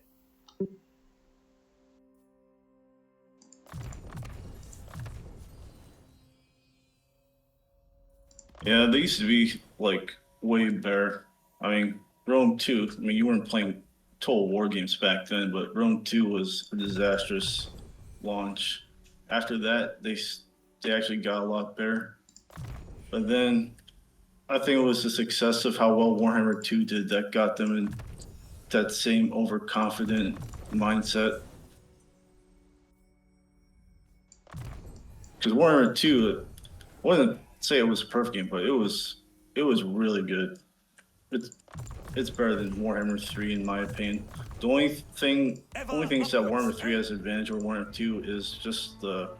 Yeah, they used to be like way better. I mean, Rome 2, I mean, you weren't playing Total War games back then, but Rome 2 was a disastrous launch. After that, they actually got a lot better. But then I think it was the success of how well Warhammer 2 did that got them in that same overconfident mindset. Because Warhammer 2, I wouldn't say it was a perfect game, but it was really good. It's better than Warhammer 3 in my opinion. The only things that Warhammer 3 has advantage over Warhammer 2 is just the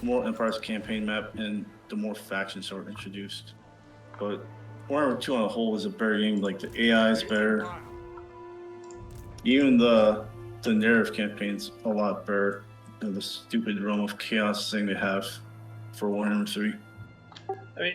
more Empire's campaign map and the more factions are introduced. But Warhammer 2 on the whole is a better game. Like the AI is better. Even the narrative campaign's a lot better than the stupid Realm of Chaos thing they have for Warhammer 3. I mean,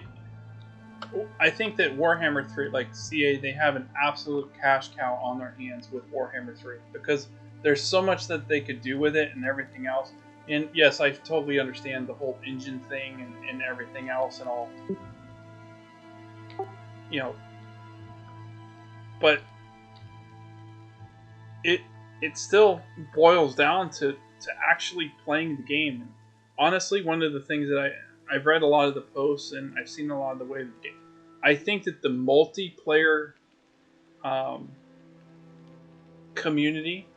I think that Warhammer 3, like CA, they have an absolute cash cow on their hands with Warhammer 3 because there's so much that they could do with it and everything else. And yes, I totally understand the whole engine thing and everything else and all. You know, but it still boils down to actually playing the game. And honestly, one of the things that I've read a lot of the posts and I've seen a lot of the way the game. I think that the multiplayer community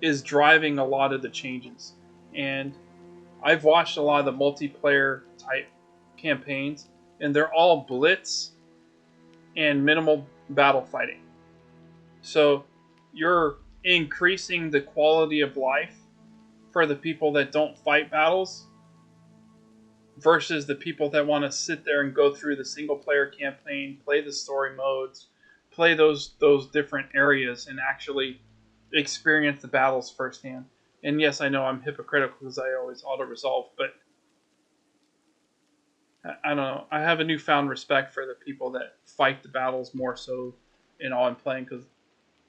is driving a lot of the changes. And I've watched a lot of the multiplayer type campaigns, and they're all blitz and minimal battle fighting. So you're increasing the quality of life for the people that don't fight battles versus the people that want to sit there and go through the single player campaign, play the story modes, play those different areas and actually experience the battles firsthand. And yes, I know I'm hypocritical because I always auto-resolve, but I don't know. I have a newfound respect for the people that fight the battles more so in all I'm playing because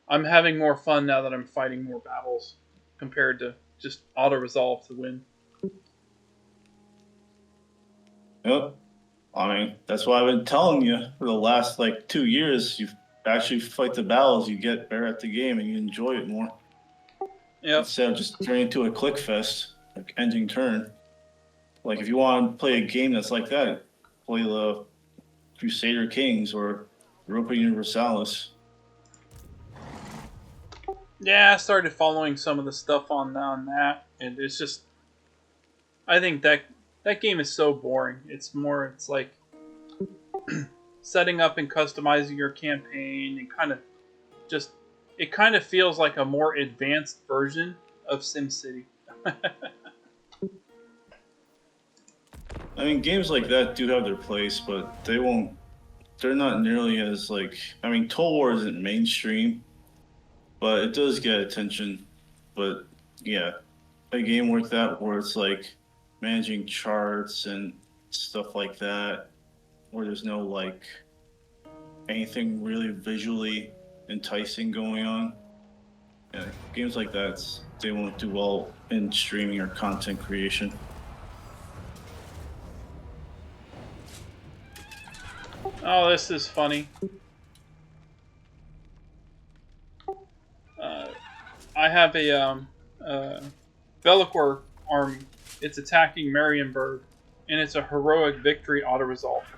I'm having more fun now that I'm fighting more battles compared to just auto-resolve to win. Yep. I mean, that's what I've been telling you for the last like 2 years. You actually fight the battles, you get better at the game, and you enjoy it more. Yep. Instead of just turning into a click fest, like ending turn. Like if you want to play a game that's like that, play the Crusader Kings or Europa Universalis. Yeah, I started following some of the stuff on that, and it's just, I think that game is so boring. It's like setting up and customizing your campaign and it kind of feels like a more advanced version of SimCity. I mean, games like that do have their place, but they're not nearly as like, I mean, Total War isn't mainstream, but it does get attention. But yeah, a game like that where it's like managing charts and stuff like that, where there's no like anything really visually enticing going on. Yeah, games like that, they won't do well in streaming or content creation. Oh, this is funny. I have a Bellicor army. It's attacking Marienburg, and it's a heroic victory auto-resolve for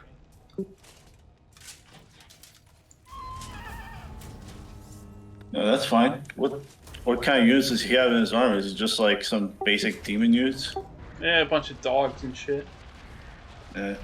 me. No, that's fine. What kind of units does he have in his army? Is it just like some basic demon units? Yeah, a bunch of dogs and shit. Yeah.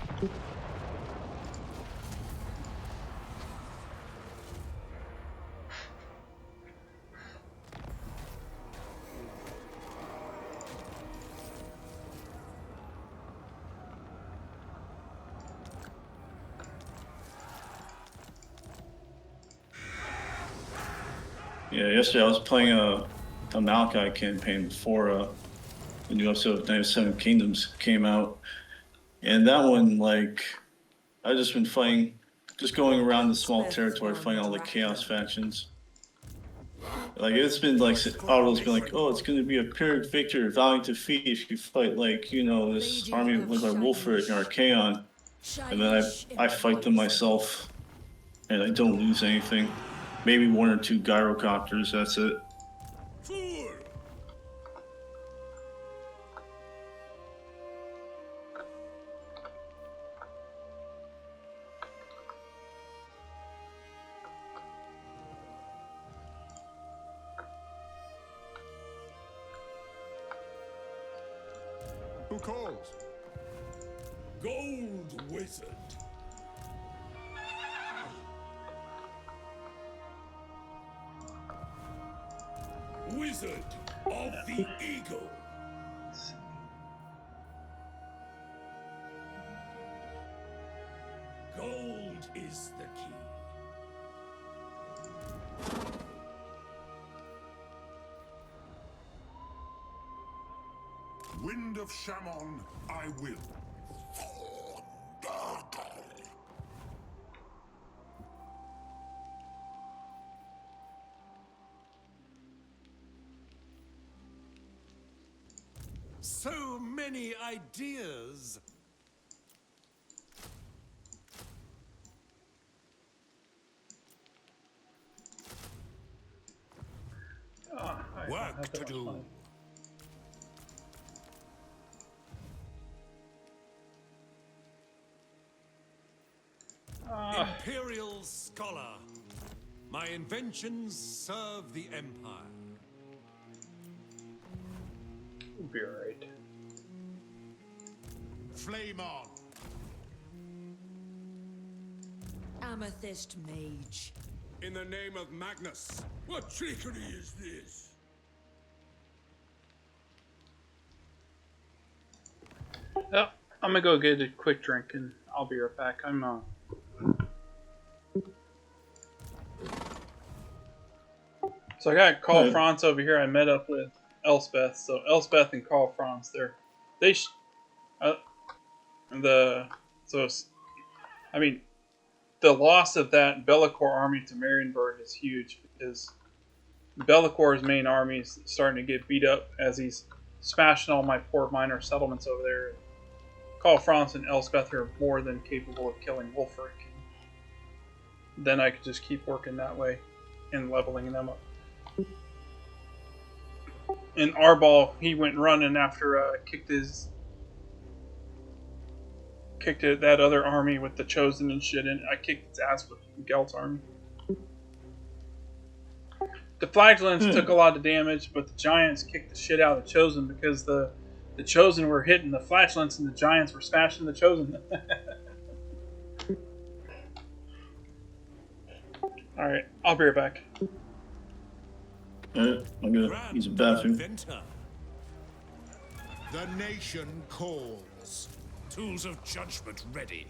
Yeah, yesterday I was playing a Malachi campaign before the new episode of 97 Kingdoms came out. And that one, like, I've just been fighting, just going around the small territory fighting all the Chaos factions. Like, it's been like, Otto's been like, oh, it's going to be a pyrrhic victory, valiant defeat if you fight, like, you know, this army led by Wulfric and Archaon. And then I fight them myself, and I don't lose anything. Maybe 1 or 2 gyrocopters, that's it. Fool! Who calls? Gold Wizard. Wizard of the Eagle. Gold is the key. Wind of Shammon, I will. So many ideas. Work to do. Imperial Scholar. My inventions serve the Empire. We'll be alright. Flame on. Amethyst Mage. In the name of Magnus. What trickery is this? Yep, I'm gonna go get a quick drink and I'll be right back. So I got Carl Franz over here. I met up with Elspeth. So Elspeth and Carl Franz, the loss of that Bellicor army to Marienburg is huge because Bellicor's main army is starting to get beat up as he's smashing all my poor minor settlements over there. Carl Franz and Elspeth are more than capable of killing Wulfric. Then I could just keep working that way and leveling them up. And Arbol, he went running after kicked that other army with the Chosen and shit, and I kicked its ass with Gelt's army. The Flagellants took a lot of damage, but the Giants kicked the shit out of the Chosen because the Chosen were hitting the Flagellants and the Giants were smashing the Chosen. Alright, I'll be right back. Alright, I'm gonna use a bathroom. The nation calls. Tools of judgment ready.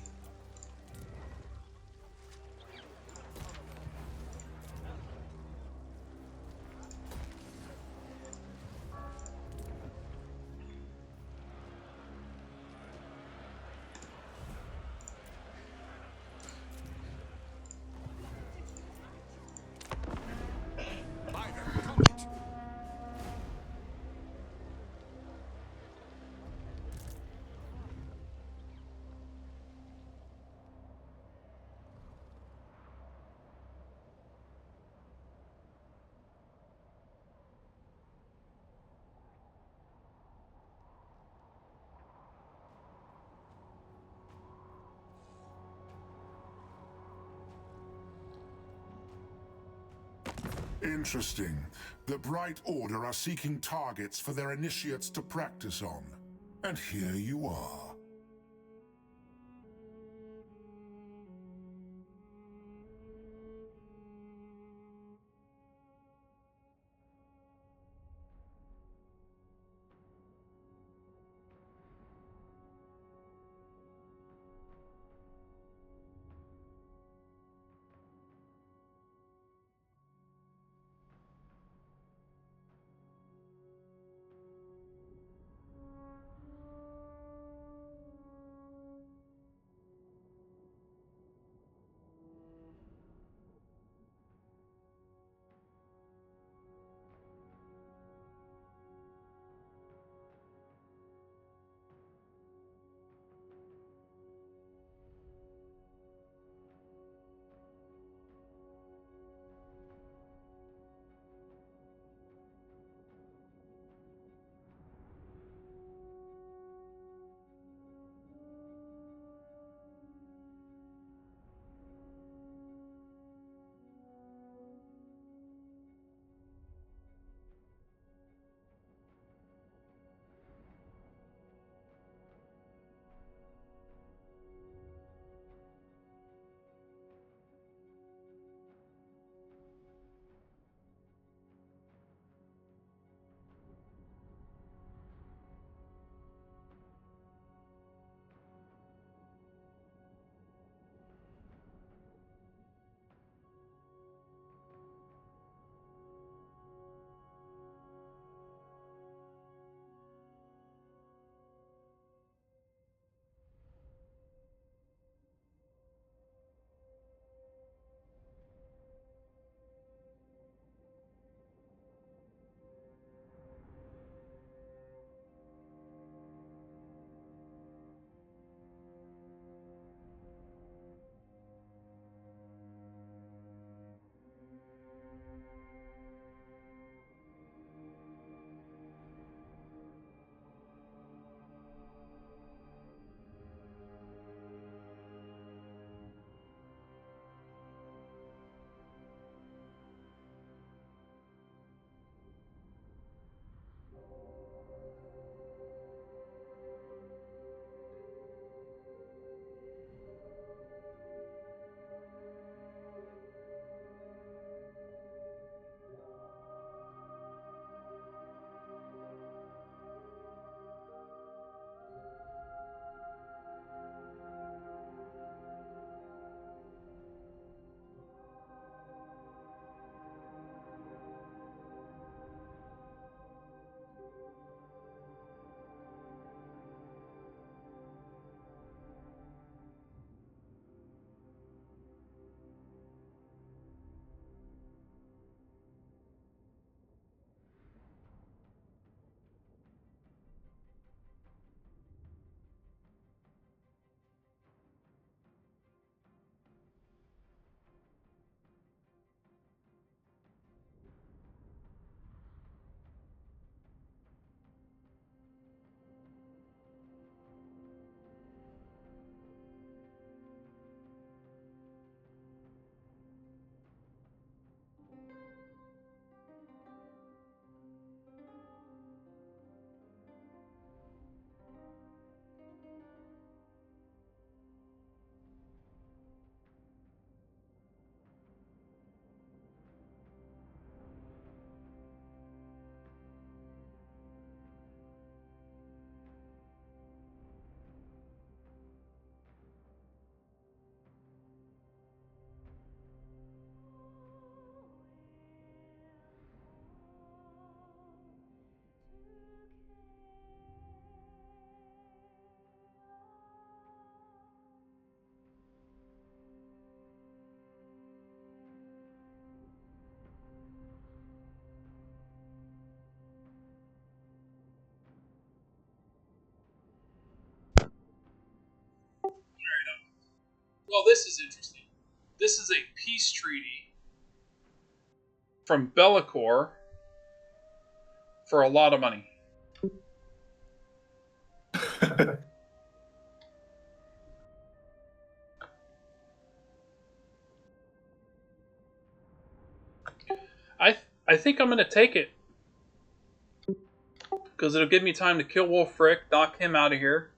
Interesting. The Bright Order are seeking targets for their initiates to practice on. And here you are. Well, this is interesting. This is a peace treaty from Be'lakor for a lot of money. I think I'm going to take it. Because it'll give me time to kill Wulfric, knock him out of here.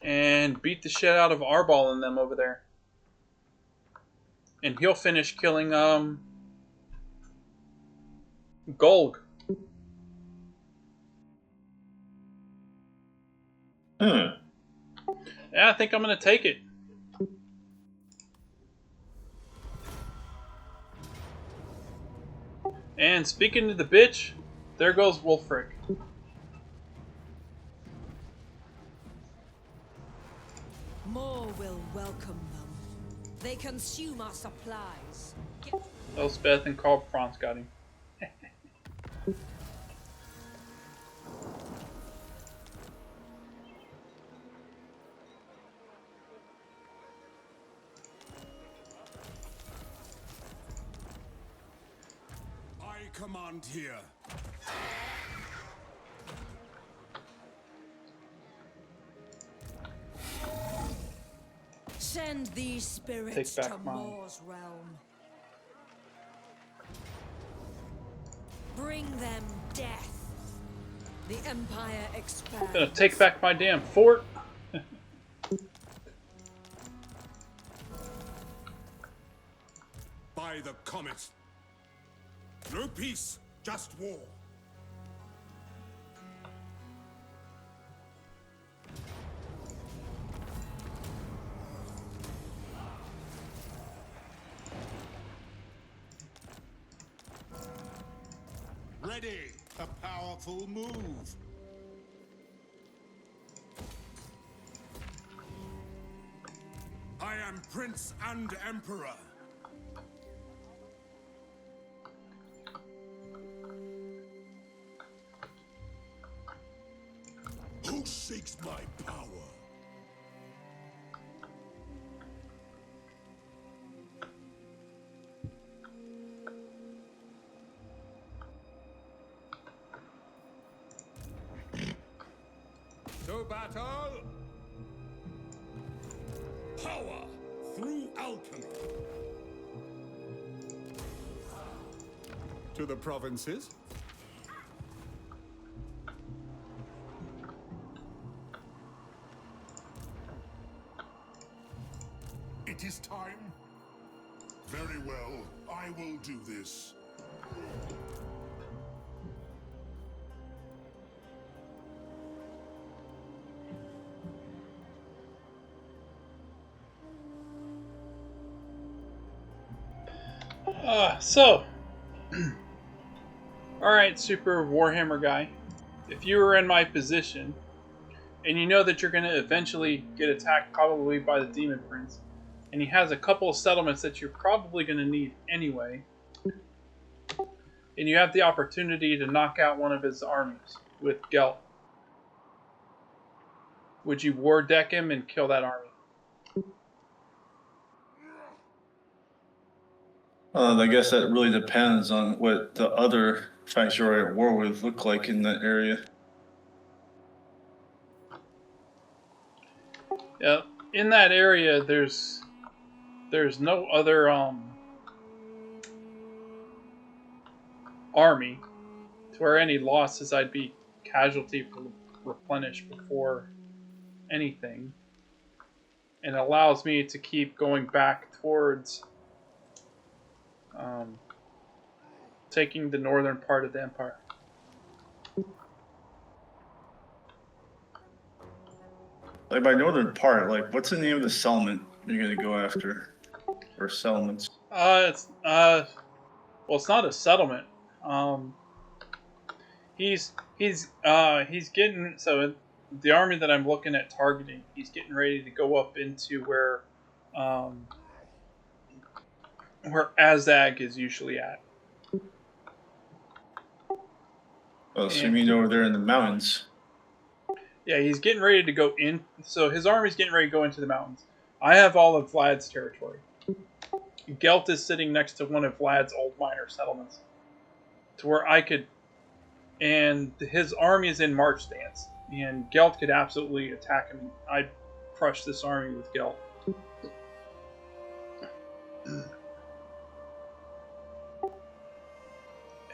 And beat the shit out of Arbol and them over there. And he'll finish killing, Golg. Yeah, I think I'm going to take it. And speaking to the bitch, there goes Wulfric. More will welcome them. They consume our supplies. Elspeth and Carl Franz got him. I command here. Send these spirits to Mor's realm. Bring them death. The Empire expands. I'm gonna take back my damn fort. By the comet. No peace, just war. Ready, a powerful move. I am Prince and Emperor. Who seeks my power? To battle! Power through alchemy. To the provinces. It is time. Very well, I will do this. Alright, Super Warhammer guy. If you were in my position, and you know that you're going to eventually get attacked probably by the Demon Prince, and he has a couple of settlements that you're probably going to need anyway, and you have the opportunity to knock out one of his armies with Gelt, would you war deck him and kill that army? I guess that really depends on what the other factions you're at war with look like in that area. Yeah, in that area, there's no other army to where any losses I'd be casualty replenished before anything, and it allows me to keep going back towards taking the northern part of the Empire. Like by northern part, like what's the name of the settlement you're gonna go after, or settlements? It's it's not a settlement. He's getting, so the army that I'm looking at targeting, he's getting ready to go up into where Azag is usually at. Oh, so you mean over there in the mountains? Yeah, he's getting ready to go in. So his army's getting ready to go into the mountains. I have all of Vlad's territory. Gelt is sitting next to one of Vlad's old miner settlements, to where I could, and his army is in march stance, and Gelt could absolutely attack him. I'd crush this army with Gelt.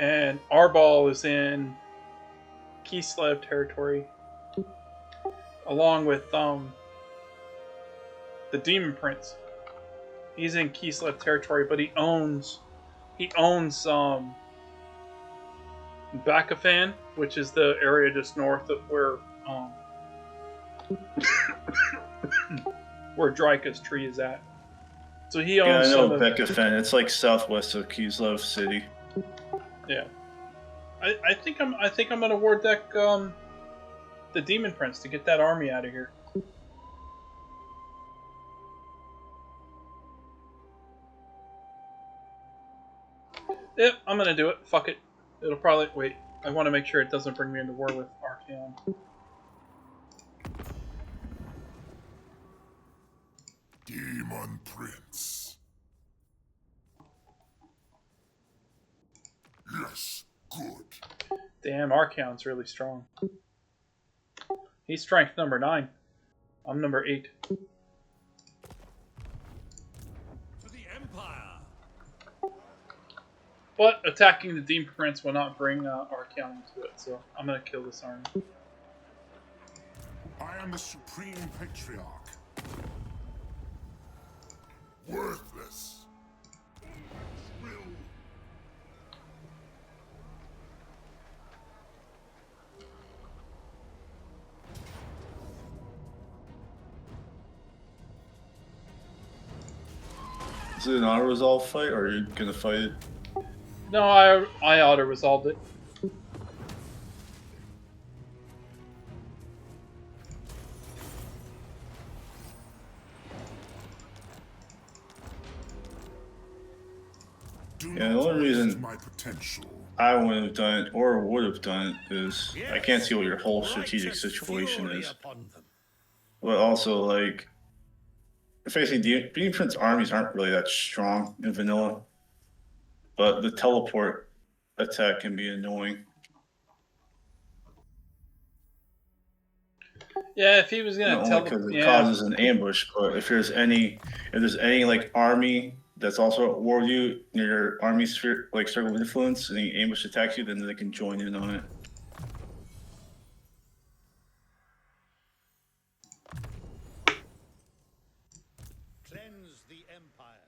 And Arbol is in Kislev territory, along with the Demon Prince. He's in Kislev territory, but he owns Bakafan, which is the area just north of where where Dryka's tree is at. So he owns I know some of Bekafen. It's like southwest of Kislev City. Yeah. I think I'm gonna war deck the Demon Prince to get that army out of here. Yep, I'm gonna do it. Fuck it. It'll probably wait. I want to make sure it doesn't bring me into war with Archaon. Demon Prince. Yes, good. Damn, Archaon's really strong. He's strength number 9. I'm number 8. To the Empire. But attacking the Demon Prince will not bring Archaon into it, so I'm gonna kill this army. I am the Supreme Patriarch. Worthless. Is it an auto-resolve fight, or are you gonna fight it? No, I auto-resolved it. Yeah, the only reason my potential. I wouldn't have done it, or would have done it, is I can't see what your whole strategic situation is. But also, like, facing Demon Prince armies aren't really that strong in vanilla. But the teleport attack can be annoying. Yeah, if he was gonna Not only because it causes an ambush, but if there's any like army that's also at war with you near your army sphere, like circle of influence, and the ambush attacks you, then they can join in on it. Cleanse the Empire.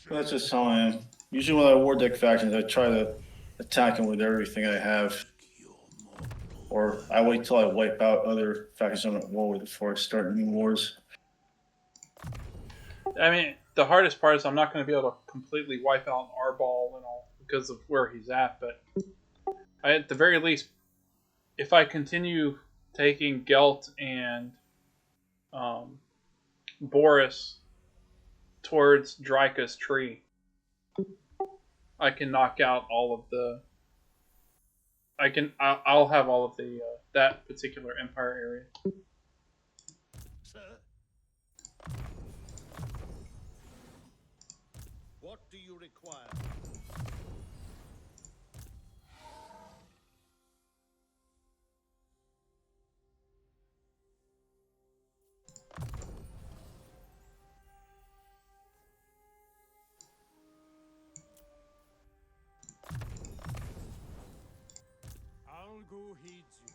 That's just how I am. Usually when I war deck factions, I try to attack them with everything I have. Or I wait till I wipe out other factions I'm at war with before I start new wars. I mean, the hardest part is I'm not going to be able to completely wipe out Arbol and all because of where he's at, but at the very least, if I continue taking Gelt and Boris towards Dryka's tree, I can knock out all of the... I'll have all of the that particular empire area. Sir? What do you require? Algo heeds you.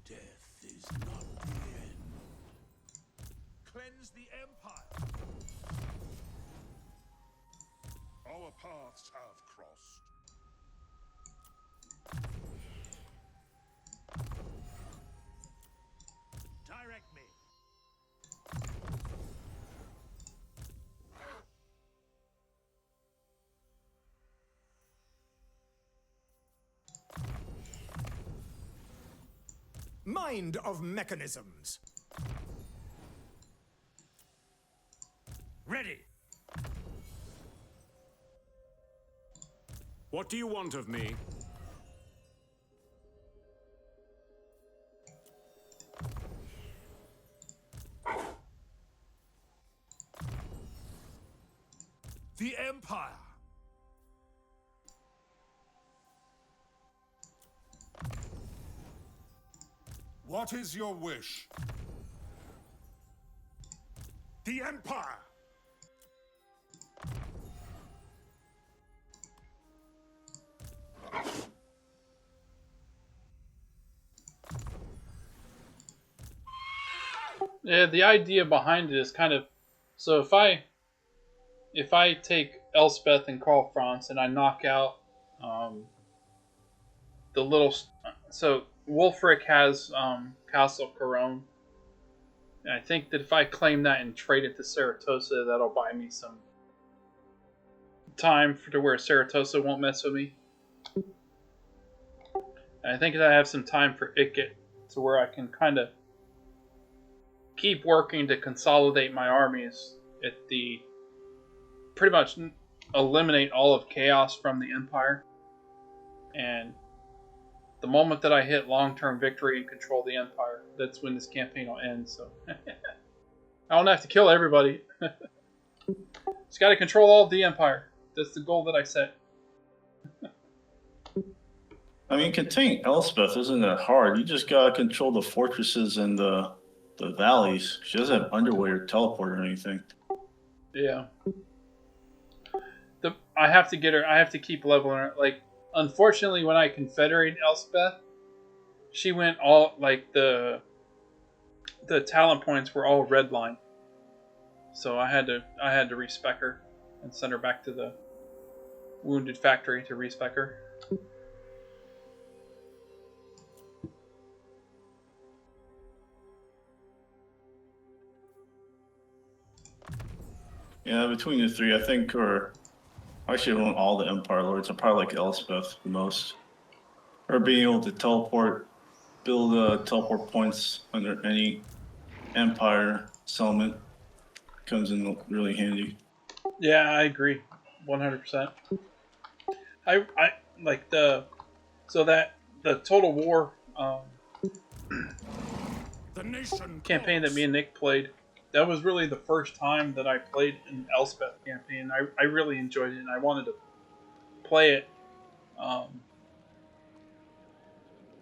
Death is not the end. Cleanse the Empire. Our paths have crossed. Direct me. Mind of mechanisms. Ready. What do you want of me? The Empire. What is your wish? The Empire! Yeah, the idea behind it is kind of, so if I take Elspeth and Karl Franz and I knock out the little, so Wulfric has Castle Khorne. And I think that if I claim that and trade it to Saratosa, that'll buy me some time to where Saratosa won't mess with me. And I think that I have some time for Ikit to where I can kind of keep working to consolidate my armies at the pretty much eliminate all of chaos from the Empire. And the moment that I hit long-term victory and control the Empire, that's when this campaign will end. So I don't have to kill everybody. Just got to control all of the Empire. That's the goal that I set. I mean, containing Elspeth isn't that hard. You just gotta control the fortresses and the valleys. She doesn't have underway or teleport or anything. Yeah. I have to get her. I have to keep leveling her. Like, unfortunately, when I confederated Elspeth, she went all like the talent points were all red line. So I had to respec her and send her back to the Wounded Factory to respec her. Yeah, between the three, I think, or actually, I want all the Empire Lords. I probably like Elspeth the most. Or being able to teleport, build teleport points under any Empire settlement comes in really handy. Yeah, I agree, 100%. I like the Total War The nation campaign that me and Nick played. That was really the first time that I played an Elspeth campaign. I really enjoyed it, and I wanted to play it. I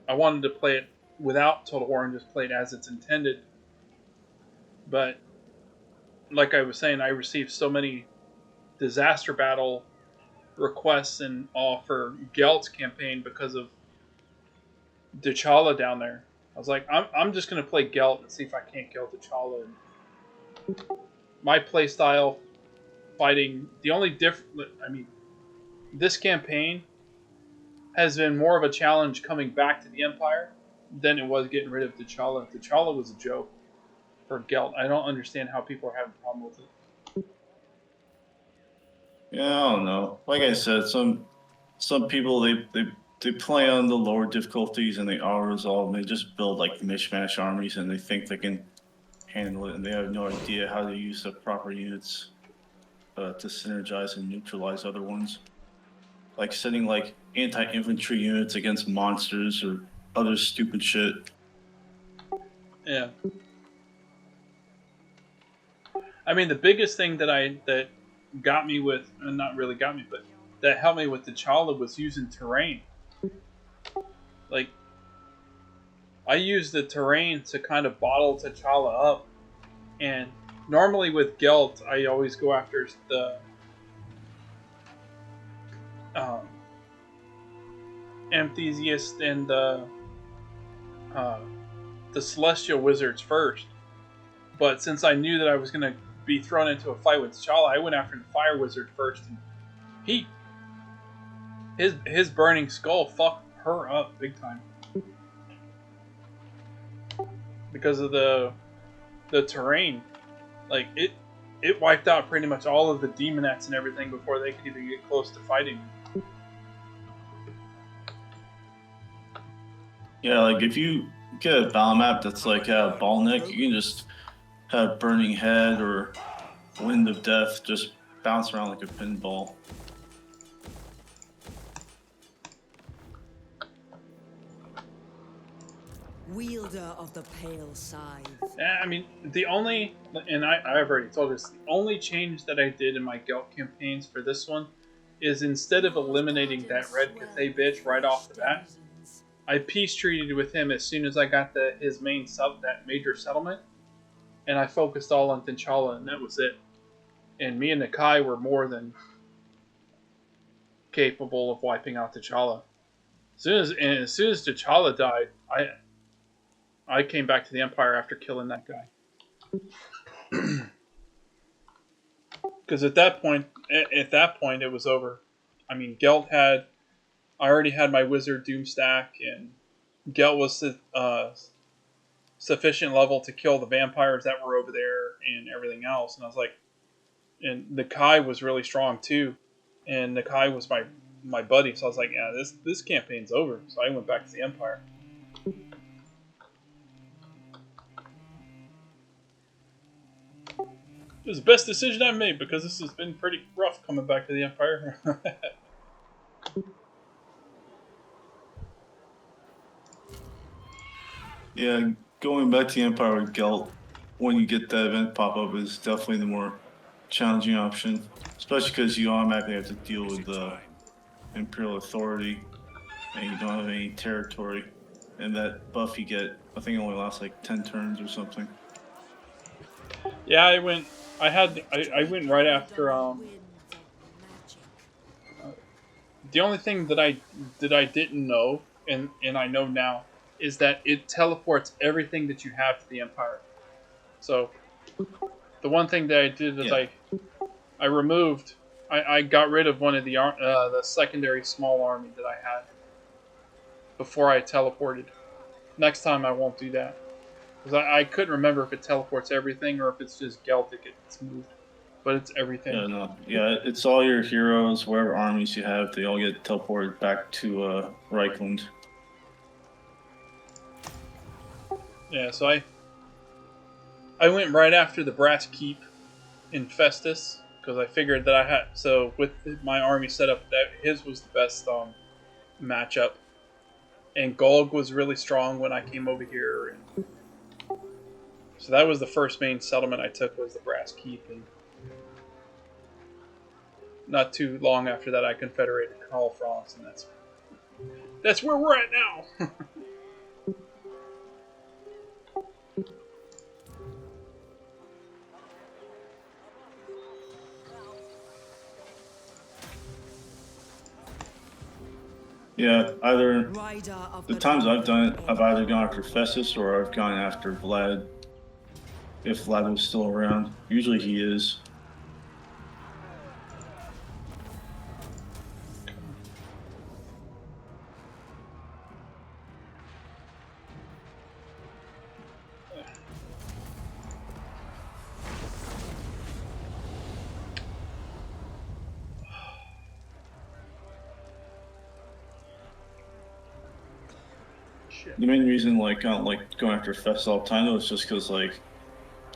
wanted to play it without Total War and just play it as it's intended. But like I was saying, I received so many disaster battle requests and all for Gelt's campaign because of T'Challa down there. I was like, I'm just going to play Gelt and see if I can't kill T'Challa. My playstyle fighting, the only difference, I mean, this campaign has been more of a challenge coming back to the Empire than it was getting rid of T'Challa. T'Challa was a joke for Gelt. I don't understand how people are having a problem with it. Yeah, I don't know. Like I said, some people they play on the lower difficulties and they auto-resolve and they just build like mishmash armies and they think they can handle it and they have no idea how to use the proper units to synergize and neutralize other ones. Like sending like anti-infantry units against monsters or other stupid shit. Yeah. I mean, the biggest thing that got me with, not really got me, but that helped me with T'Challa was using terrain. Like, I use the terrain to kind of bottle T'Challa up, and normally with Gelt, I always go after the Amphitheist and the Celestial Wizards first. But since I knew that I was going to be thrown into a fight with T'Challa, I went after the Fire Wizard first, and his Burning Skull fucked her up big time because of the terrain. Like it wiped out pretty much all of the Demonettes and everything before they could even get close to fighting. Yeah, like if you get a battle map that's like a ball neck, you can just have Burning Head or Wind of Death just bounce around like a pinball. Wielder of the pale scythe. Yeah, I mean, the only, and I've already told this, the only change that I did in my Gelt campaigns for this one is instead of eliminating that red Cathay bitch right off the bat, I peace treated with him as soon as I got his main that major settlement, and I focused all on T'Challa, and that was it. And me and Nakai were more than capable of wiping out T'Challa. As soon as T'Challa died, I came back to the Empire after killing that guy. Because at that point, it was over. I mean, I already had my Wizard Doom stack, and Gelt was sufficient level to kill the vampires that were over there and everything else. And I was like, and Nakai was really strong too, and Nakai was my buddy. So I was like, yeah, this campaign's over. So I went back to the Empire. It was the best decision I've made because this has been pretty rough coming back to the Empire. Yeah, going back to the Empire with Gelt, when you get that event pop up, is definitely the more challenging option, especially because you automatically have to deal with the Imperial Authority, and you don't have any territory, and that buff you get, I think it only lasts like 10 turns or something. Yeah, I went right after the only thing that I didn't know, and I know now, is that it teleports everything that you have to the Empire. So the one thing that I did is I got rid of one of the secondary small army that I had before I teleported. Next time I won't do that. Because I couldn't remember if it teleports everything or if it's just Gelt that gets moved. But it's everything. Yeah, no. Yeah, it's all your heroes, whatever armies you have, they all get teleported back to Reichland. Yeah, so I went right after the Brass Keep in Festus, because I figured that I had... So with my army set up, that his was the best matchup. And Golg was really strong when I came over here. And so that was the first main settlement I took, was the Brass Keep. And not too long after that, I confederated Karl Franz, and that's where we're at now. Yeah, either the times I've done it, I've either gone after Festus or I've gone after Vlad. If Vlad was still around, usually he is. The main reason, like, I don't like going after Festus all the time, though, is just because, like,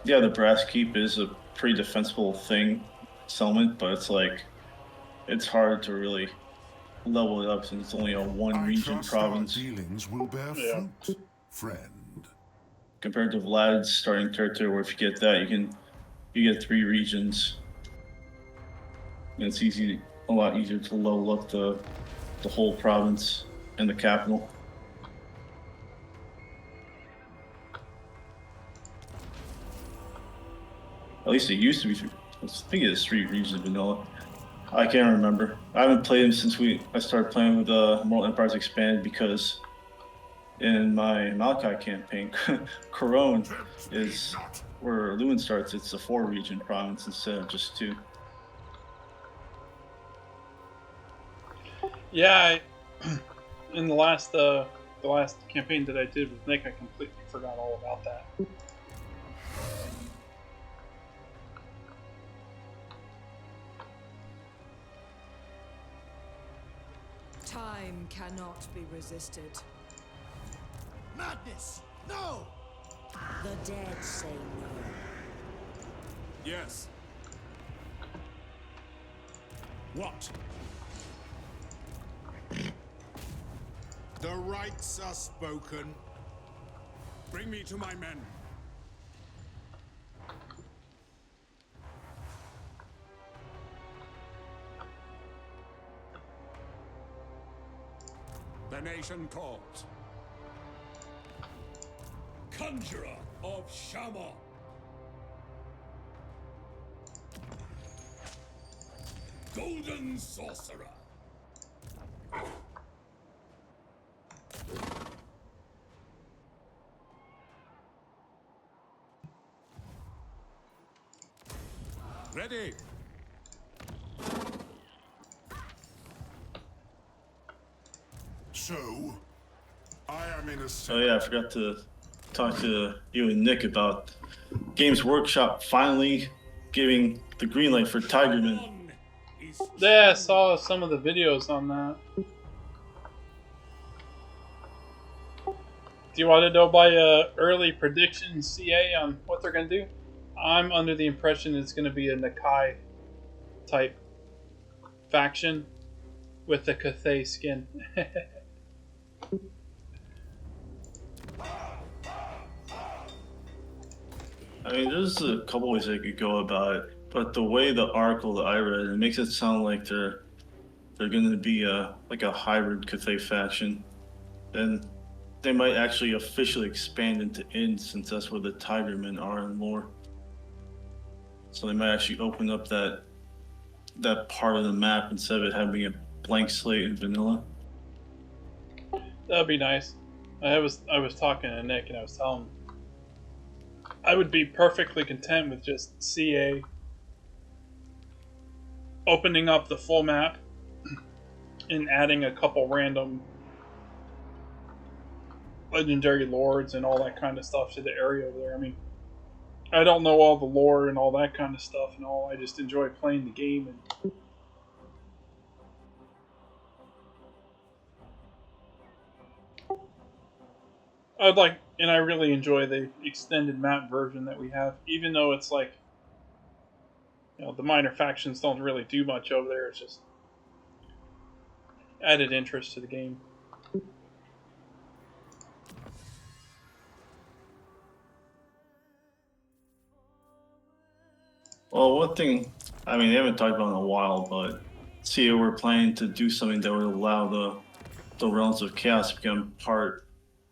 yeah, the Brass Keep is a pretty defensible settlement, but it's like, it's hard to really level it up since it's only a one-region province. Our dealings will bear fruit, friend. Compared to Vlad's starting territory, where if you get that, you get 3 regions, and it's a lot easier to level up the whole province and the capital. At least it used to be 3. I think it is 3 regions vanilla. I can't remember. I haven't played them since I started playing with Mortal Empires Expanded, because in my Malachi campaign, Khorne is where Lumen starts. It's a 4-region province instead of just 2. Yeah, in the last campaign that I did with Nick, I completely forgot all about that. Time cannot be resisted. Madness! No! The dead say no. Yes. What? The rights are spoken. Bring me to my men. The nation calls. Conjurer of Shama. Golden Sorcerer. Ready. So, I am in a Oh yeah, I forgot to talk to you and Nick about Games Workshop finally giving the green light for Tigerman. Yeah, I saw some of the videos on that. Do you want to know my early prediction, CA, on what they're going to do? I'm under the impression it's going to be a Nakai type faction with the Cathay skin. I mean, there's a couple ways they could go about it, but the way the article that I read, it makes it sound like they're going to be like a hybrid Cathay faction. Then they might actually officially expand into Ind, since that's where the Tigermen are and more. So they might actually open up that part of the map instead of it having a blank slate in vanilla. That'd be nice. I was talking to Nick and I was telling him I would be perfectly content with just CA opening up the full map and adding a couple random legendary lords and all that kind of stuff to the area over there. I mean, I don't know all the lore and all that kind of stuff and all. I just enjoy playing the game. And I really enjoy the extended map version that we have, even though it's like, you know, the minor factions don't really do much over there. It's just added interest to the game. Well, one thing, I mean, they haven't talked about it in a while, but see, we're planning to do something that would allow the Realms of Chaos to become part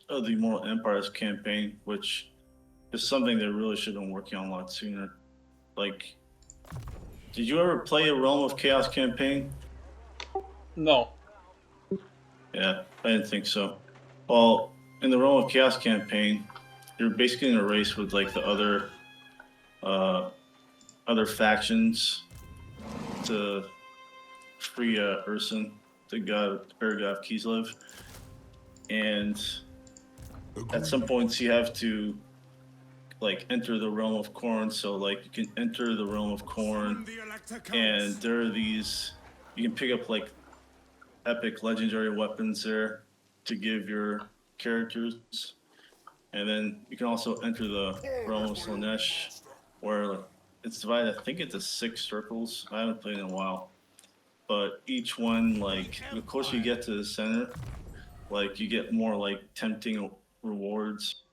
of the Immortal Empires campaign, which is something they really should have been working on a lot sooner. Like, did you ever play a Realm of Chaos campaign? No. Yeah, I didn't think so. Well, in the Realm of Chaos campaign, you're basically in a race with like the other factions to free Urson, the god of Kislev, and at some points you have to like enter the realm of Khorne. So like you can enter the realm of Khorne, and there are these, you can pick up like epic legendary weapons there to give your characters, and then you can also enter the realm of Slaanesh, where it's divided, I think, into 6 circles. I haven't played in a while, but each one, like, the closer you get to the center, like, you get more, like, tempting rewards.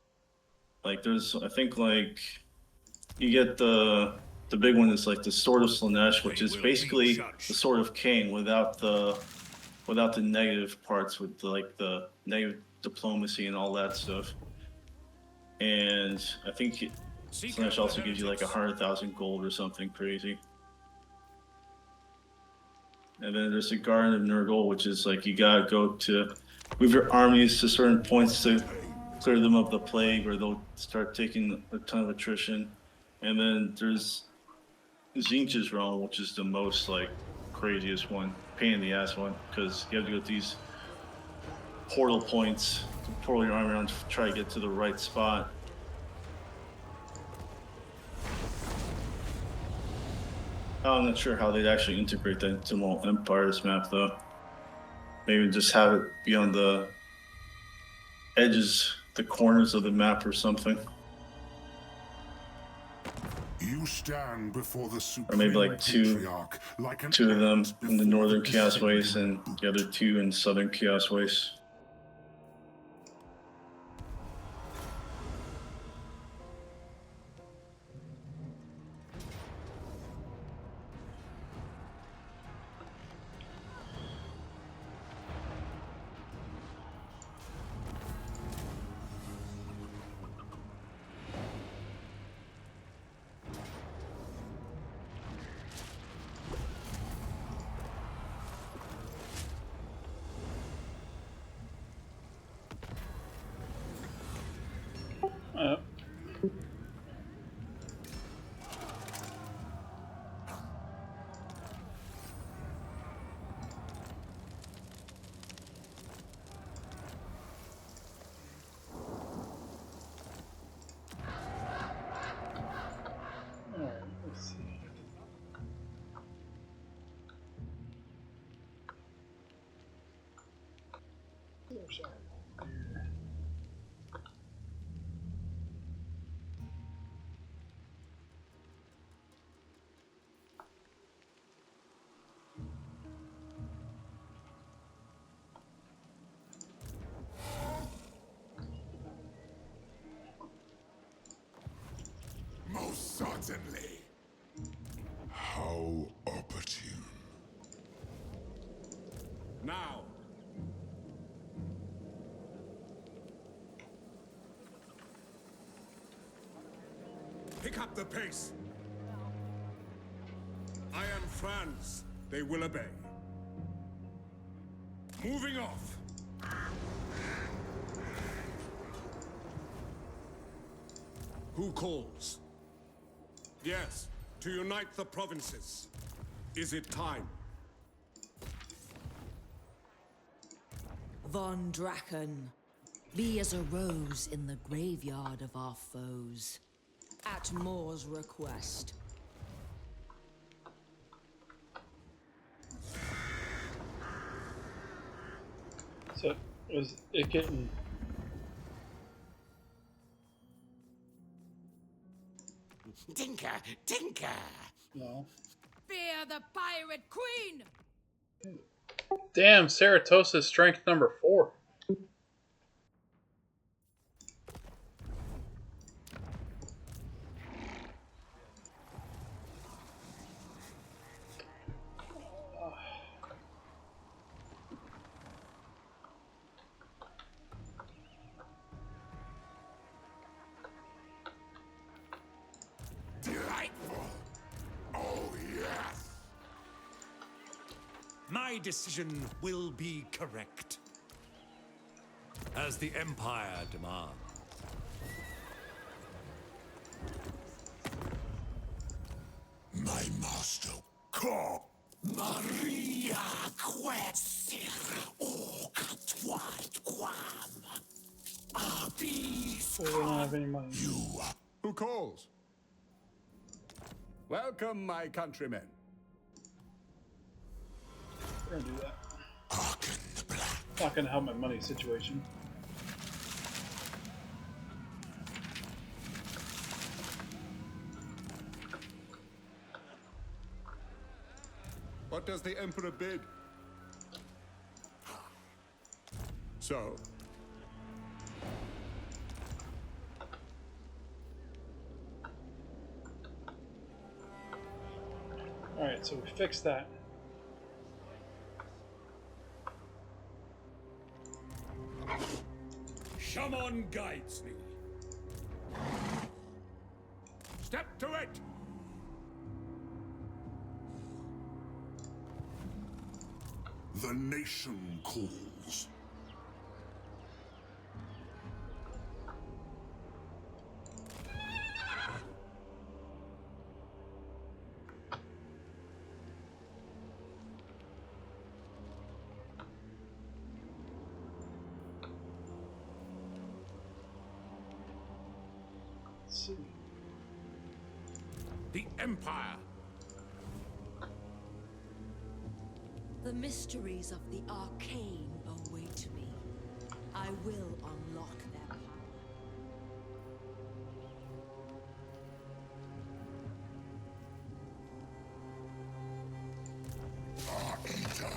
Like, there's, I think, like, you get the big one is, like, the Sword of Slaanesh, which is basically the Sword of Cain without the negative parts, with, like, the negative diplomacy and all that stuff. And I think Slaanesh also gives you like 100,000 gold or something crazy. And then there's the Garden of Nurgle, which is like you gotta go to move your armies to certain points to clear them of the plague, or they'll start taking a ton of attrition. And then there's Tzeentch's Realm, which is the most like craziest one, pain in the ass one, because you have to go to these portal points to portal your army around to try to get to the right spot. I'm not sure how they'd actually integrate that into Immortal Empires map, though. Maybe just have it be on the edges, the corners of the map or something. You stand before the Or maybe like two of them in the northern Chaos Waste and the other 2 in southern Chaos Waste. sorry. Most certainly. How opportune. Now. Pick up the pace. I am France. They will obey. Moving off. Who calls? Yes, to unite the provinces. Is it time? Von Draken, be as a rose in the graveyard of our foes. At Moor's request. So, was it getting... Tinker! Tinker! No. Fear the pirate queen! Damn, Ceratosa's strength number 4. Delightful. Oh, yes. My decision will be correct. As the Empire demands. My master, Khorne. Maria Quetzir, O Catwart Quam. We don't have any money. You. Who calls? Welcome, my countrymen. We're gonna do that. Hearken the black. Not gonna help my money situation. What does the Emperor bid? So, Alright, so we fixed that. Shaman guides me. step to it! The nation calls. Let's see. The Empire! The mysteries of the arcane await me. I will unlock their power. Aida,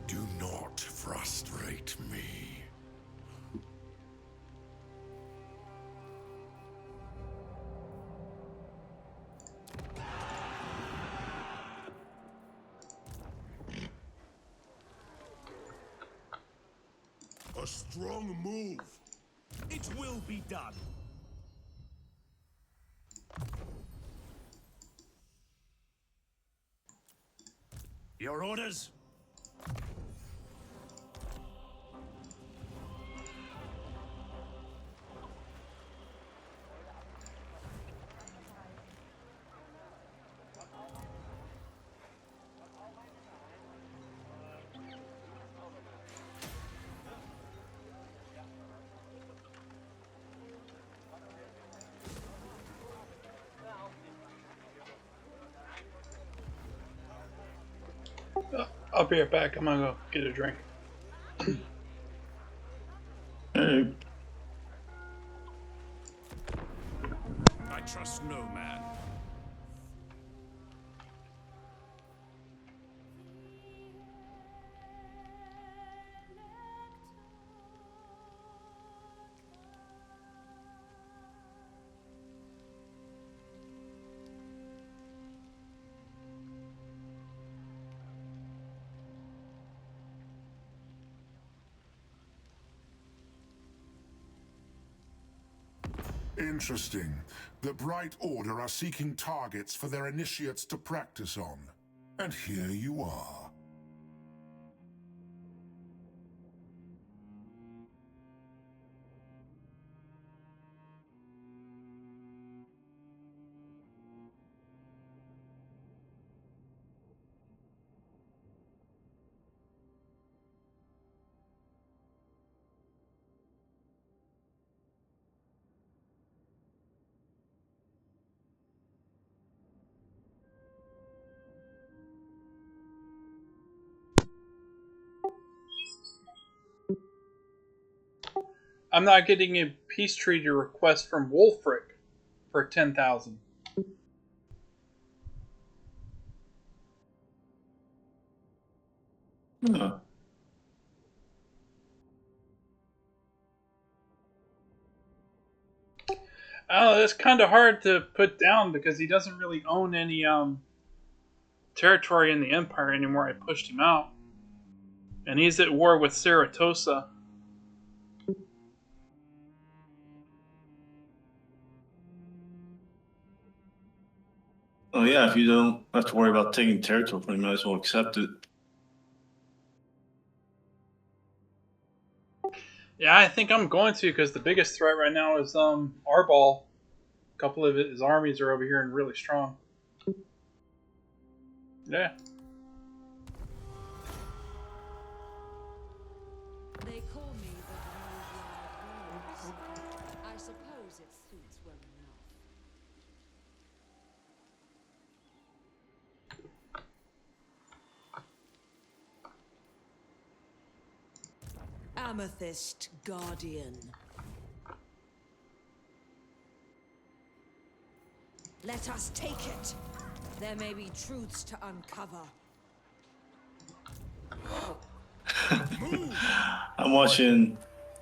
do not frustrate me. A strong move. It will be done. Your orders? I'll be right back. I'm gonna go get a drink. Alright. I trust no man. Interesting. The Bright Order are seeking targets for their initiates to practice on. And here you are. I'm not getting a peace treaty request from Wolfric for 10,000. Huh. Oh, that's kind of hard to put down because he doesn't really own any territory in the Empire anymore. I pushed him out. And he's at war with Saratosa. Oh yeah, if you don't have to worry about taking territory, you might as well accept it. Yeah, I think I'm going to because the biggest threat right now is Arbol. A couple of his armies are over here and really strong. Yeah. They call me the Graveyard Rose. I suppose it suits well enough. Amethyst Guardian. Let us take it. There may be truths to uncover. I'm watching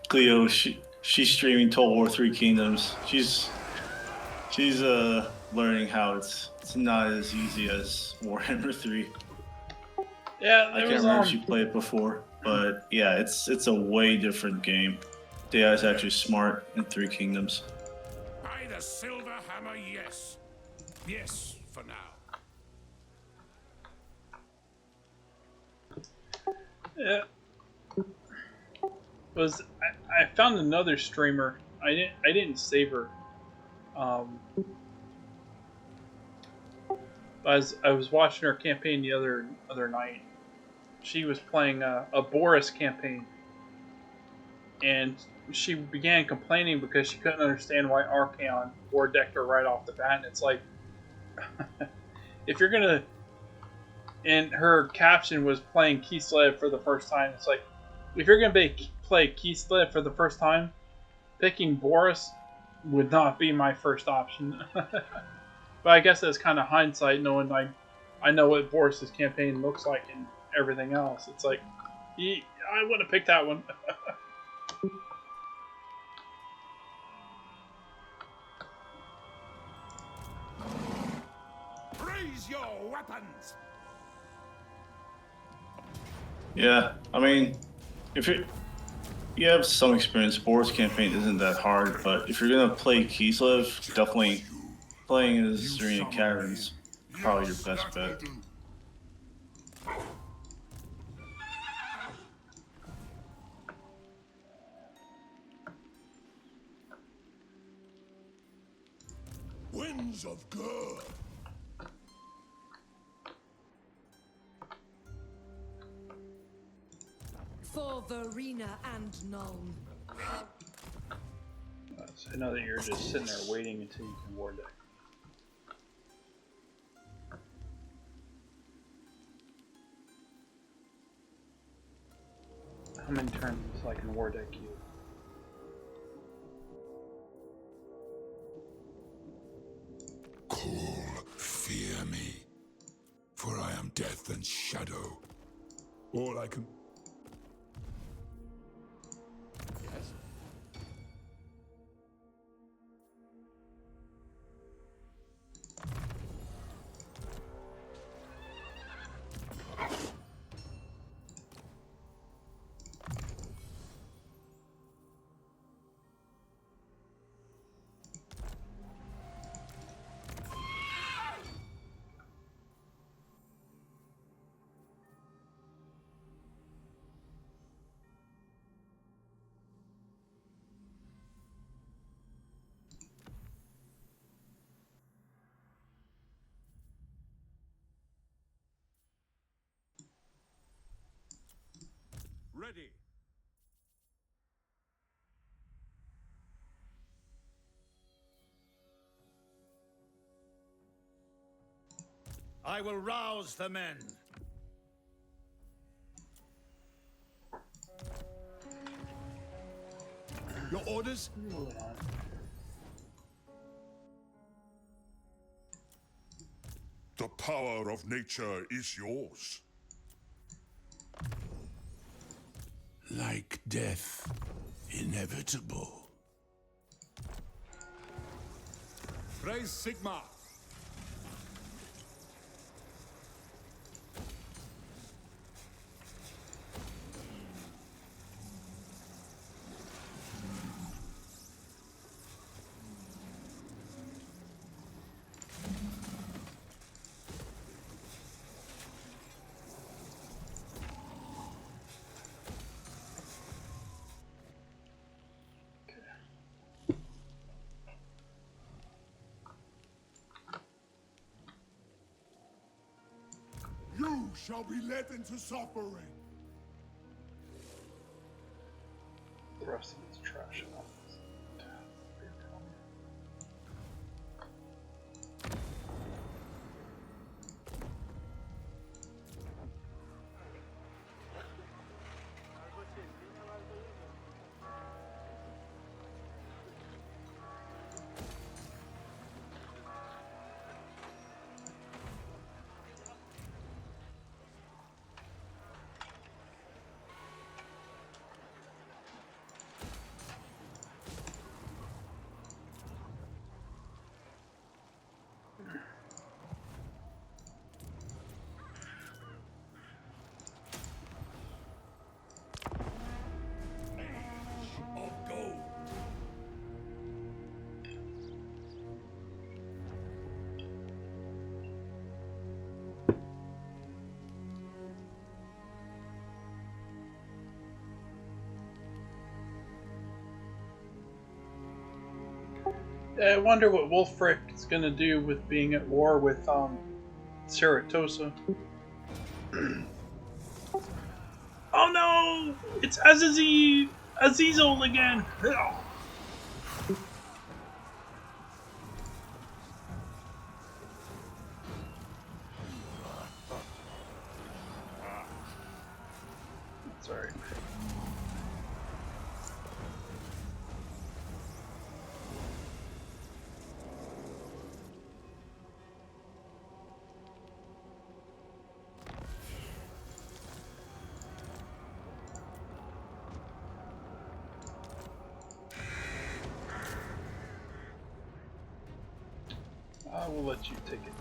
Cleo. She's streaming Total War 3 Kingdoms. She's learning how it's not as easy as Warhammer 3. Yeah, I can't remember if she played it before, but yeah, it's a way different game. The AI's actually smart in 3 Kingdoms. By the silver hammer, yes. Yes, for now. Yeah. I found another streamer. I didn't save her. I was watching her campaign the other night. She was playing a Boris campaign, and she began complaining because she couldn't understand why Archaon war decked her right off the bat. And it's like, if you're gonna, and her caption was playing Kislev for the first time. It's like, if you're gonna play Kislev for the first time, picking Boris would not be my first option. But I guess that's kind of hindsight, knowing I know what Boris's campaign looks like and everything else. It's like, I would have picked that one. Raise your weapons. Yeah, I mean, if you have some experience, Boris campaign isn't that hard, but if you're gonna play Kislev, definitely playing as Serena Caverns probably your best bet. Winds of good. For Verena and Nuln. I know that you're just sitting there waiting until you can war deck. How many turns until I can war deck you? Khorne's shadow. All I can... Yes. Ready. I will rouse the men. Your orders? The power of nature is yours. Like death, inevitable. Praise Sigma. You shall be led into suffering. The rest of it's trash enough. Of gold. I wonder what Wulfric is going to do with being at war with Ceratosa. Oh no! It's Azazel again! Sorry. I will let you take it.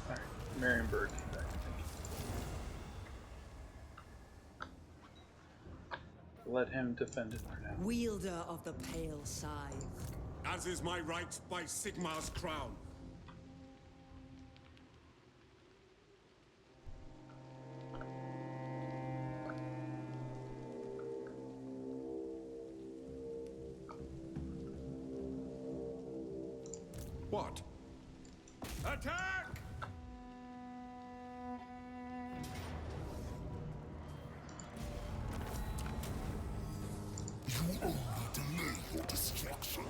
Alright, Marienburg came back, I think. Let him defend it for now. Wielder of the pale scythe. As is my right by Sigmar's crown. What? Attack! You only delay your destruction.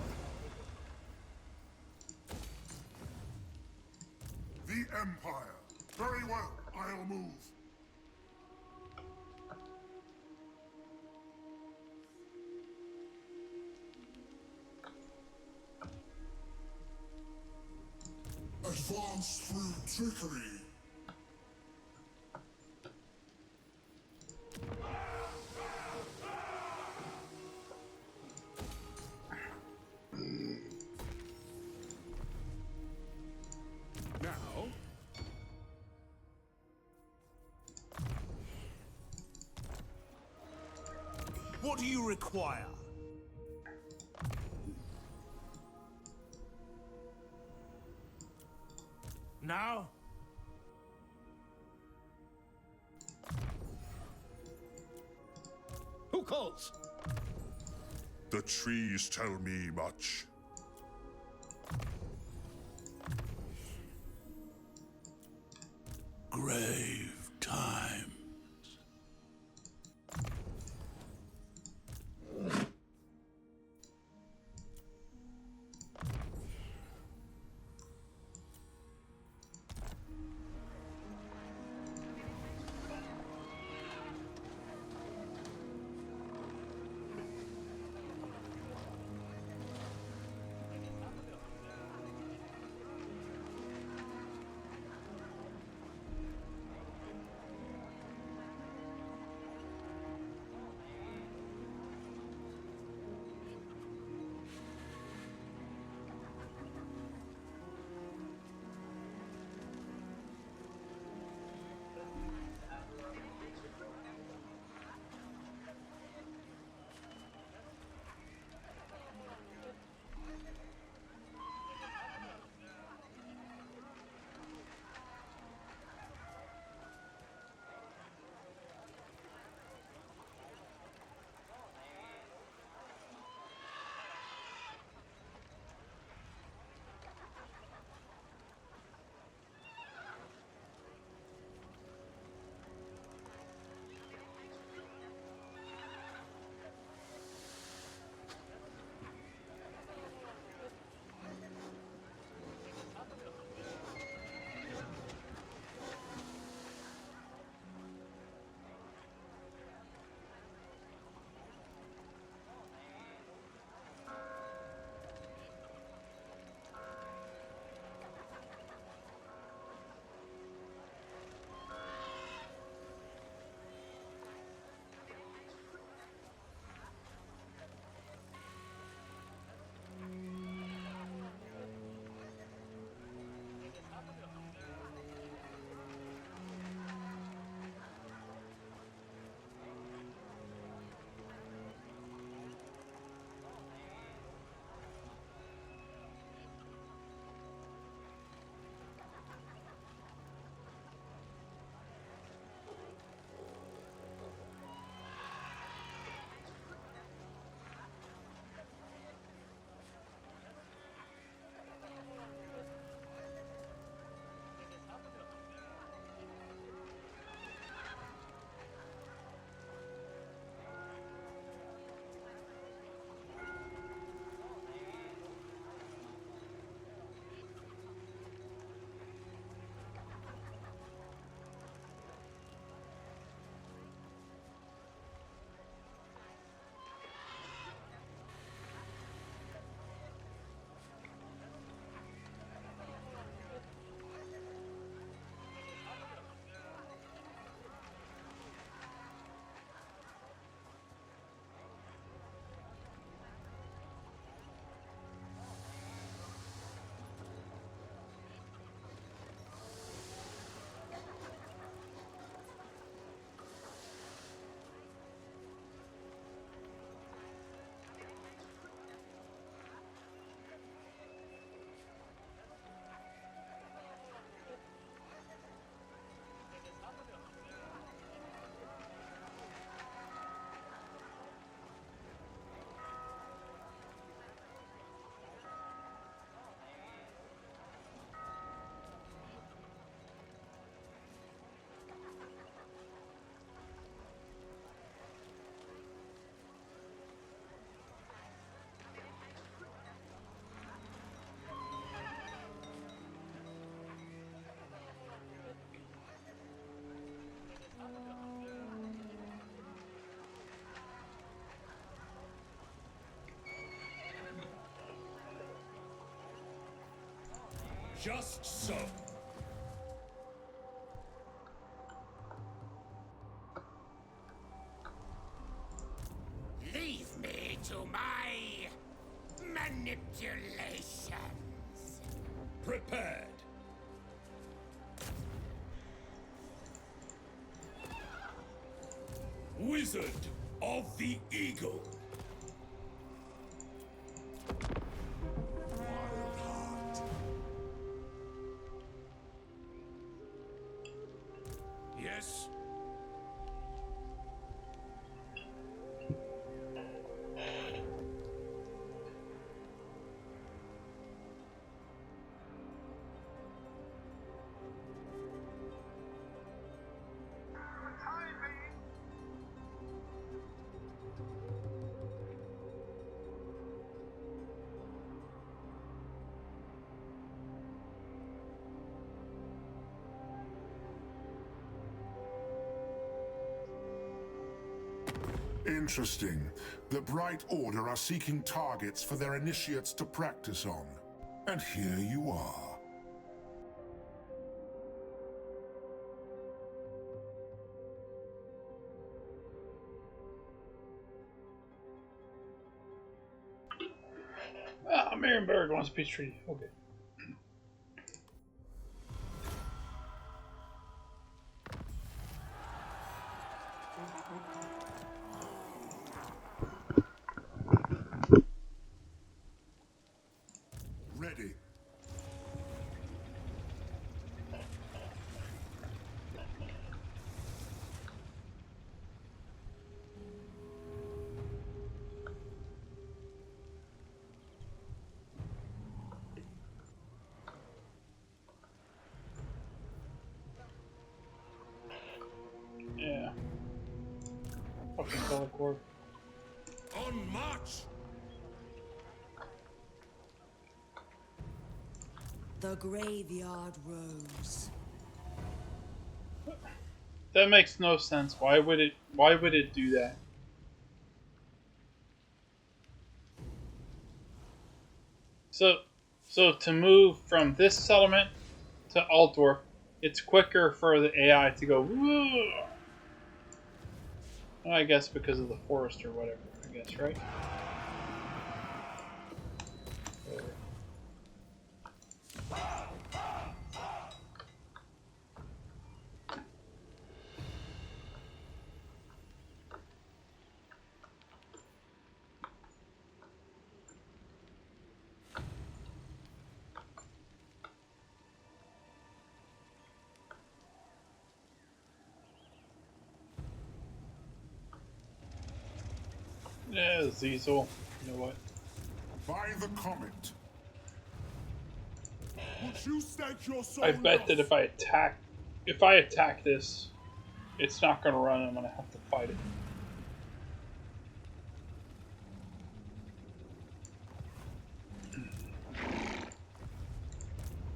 The Empire. Very well, I'll move. Advance through trickery. What do you require? Now? Who calls? The trees tell me much. Grave time. Just so. Leave me to my manipulations. Prepared. Wizard of the eagle. Wild heart. Yes. Interesting. The Bright Order are seeking targets for their initiates to practice on. And here you are. Ah, Marienburg wants a peace treaty. Okay. Ready. Yeah. Fucking color cord. On march. The graveyard rose. That makes no sense. Why would it do that? So to move from this settlement to Altdorf, it's quicker for the AI to go woo. Well, I guess because of the forest or whatever, I guess, right? Yeah, Ziesel. You know what? By the comet. Would you stake your soul? I bet that if I attack this, it's not gonna run. I'm gonna have to fight it.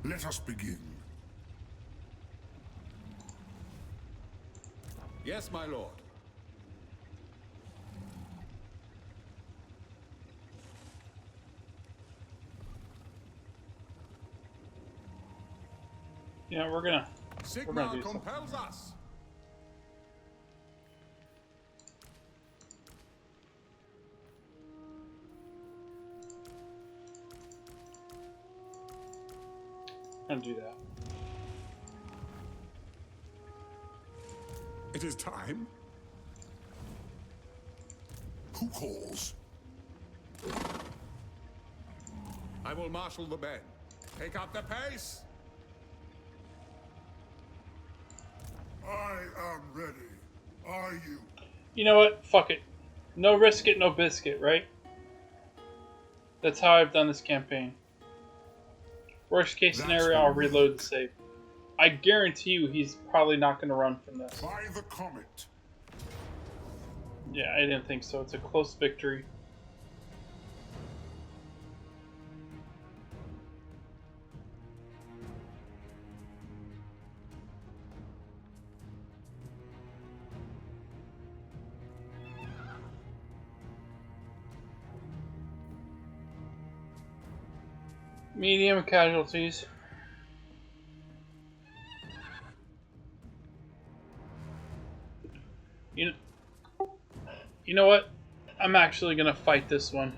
Let us begin. Yes, my lord. Yeah, we're gonna Sigma do something. compels us. Gonna do that. It is time. Who calls? I will marshal the men. Take up the pace. I am ready. Are you? You know what? Fuck it. No risk it, no biscuit, right? That's how I've done this campaign. Worst case scenario, I'll reload the save. I guarantee you he's probably not going to run from this. By the comet. Yeah, I didn't think so. It's a close victory. Medium casualties. You know what? I'm actually gonna fight this one.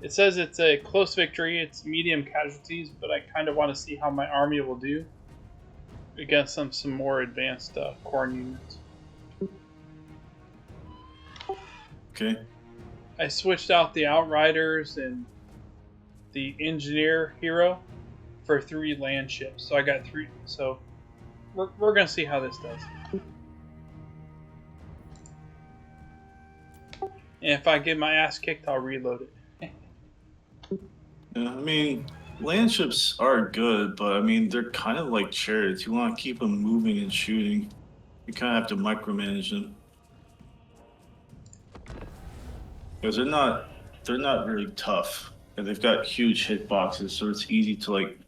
It says it's a close victory. It's medium casualties, but I kind of want to see how my army will do against some more advanced Khorne units. Okay. I switched out the Outriders and the Engineer hero for 3 land ships. So I got 3. So we're gonna see how this does. And if I get my ass kicked, I'll reload it. Yeah, I mean, land ships are good, but I mean, they're kind of like chariots. You want to keep them moving and shooting. You kind of have to micromanage them. Because they're not really tough. And they've got huge hitboxes, so it's easy to like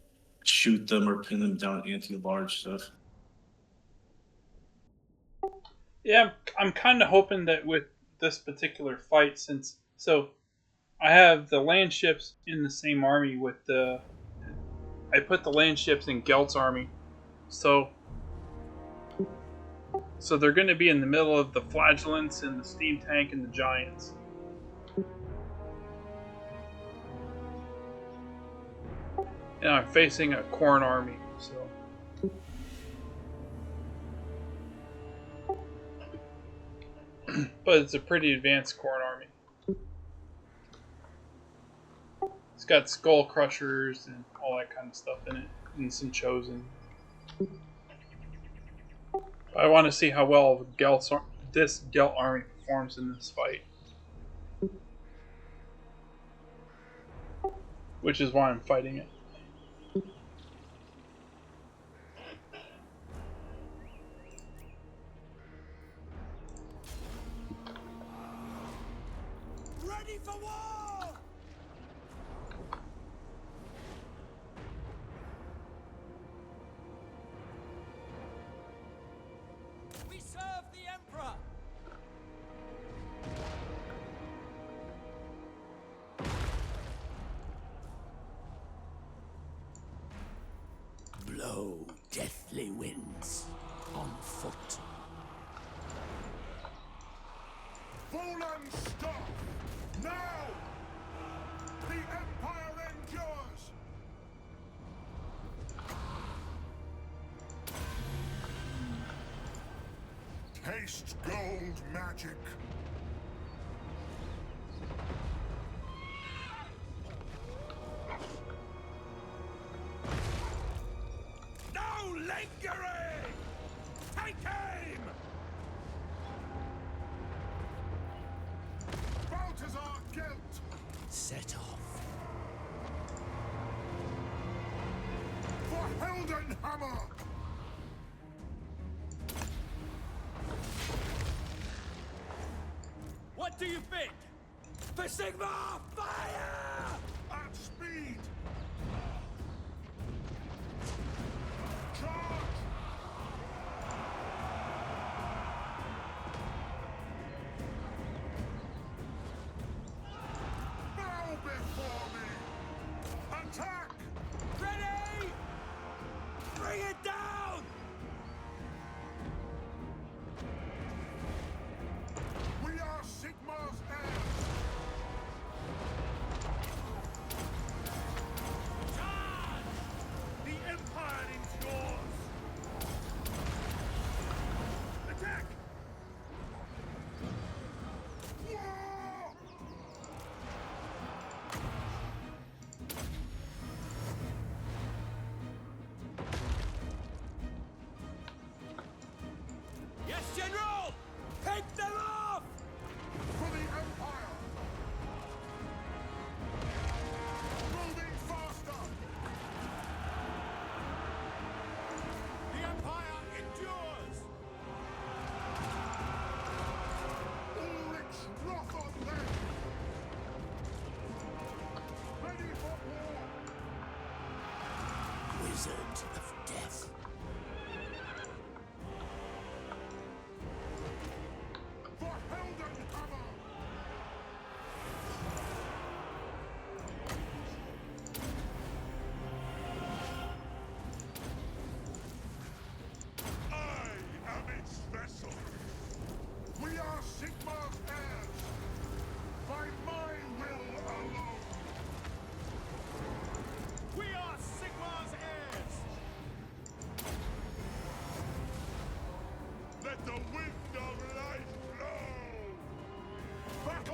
shoot them or pin them down anti-large stuff. Yeah, I'm kind of hoping that with this particular fight, since I have the land ships in the same army with I put the land ships in Gelt's army, so they're going to be in the middle of the flagellants and the steam tank and the giants. And I'm facing a Khorne army, so. But it's a pretty advanced Khorne army. It's got skull crushers and all that kind of stuff in it, and some chosen. I want to see how well this Gelt army performs in this fight, which is why I'm fighting it. Ready for war! We serve the Emperor! Blow deathly winds on foot. Fallen stop! Now! The Empire endures! Taste gold magic! No lingering! Take aim! Balthazar Gelt! Set off. For Heldenhammer! What do you think? For Sigma, fire! At speed! Charge! Bow before me! Attack! Ready? Bring it down! We are Sigma's heirs! Charge! The Empire endures! Attack! War! Yes, General! Take them off! For the Empire! Moving faster! The Empire endures! Ulrich's wrath on them! Ready for war! Wizard of Death. For Heldenhammer! I am its vessel! We are Sigma's heirs! By my will alone! We are Sigma's heirs! Let the wind of life blow! Battle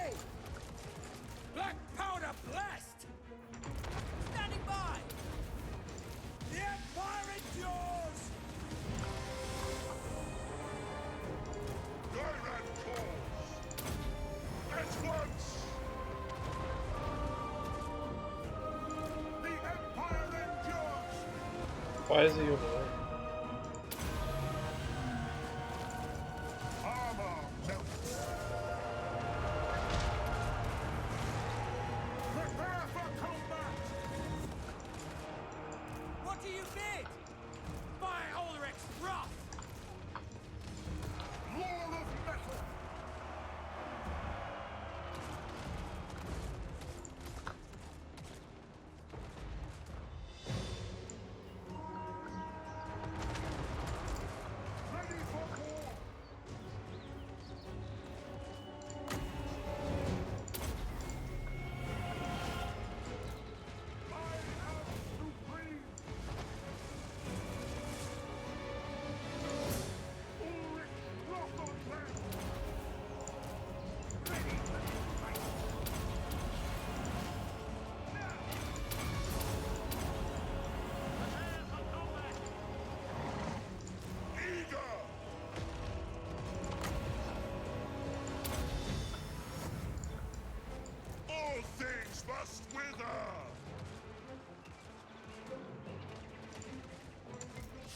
way! Black powder blast! Standing by! The Empire endures! Tyrant calls! At once! The Empire endures! Why is he over there? Armor melts! Prepare for combat! What do you bid? By Ulrich's wrath! Wall of metal! Ready for war! I am supreme! Ulrich Rothenberg! Ready to fight! Now! Prepare for combat! Eager! All things must wither!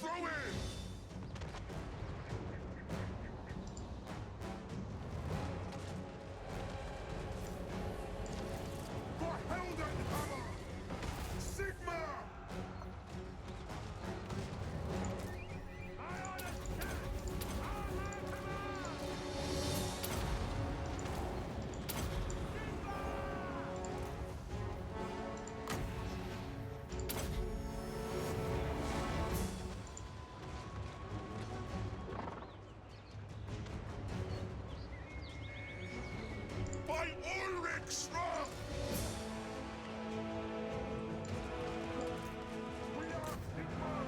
Throw in! For Heldenhammer! Sigma! By Ulrich's wrath! We are Sigmar!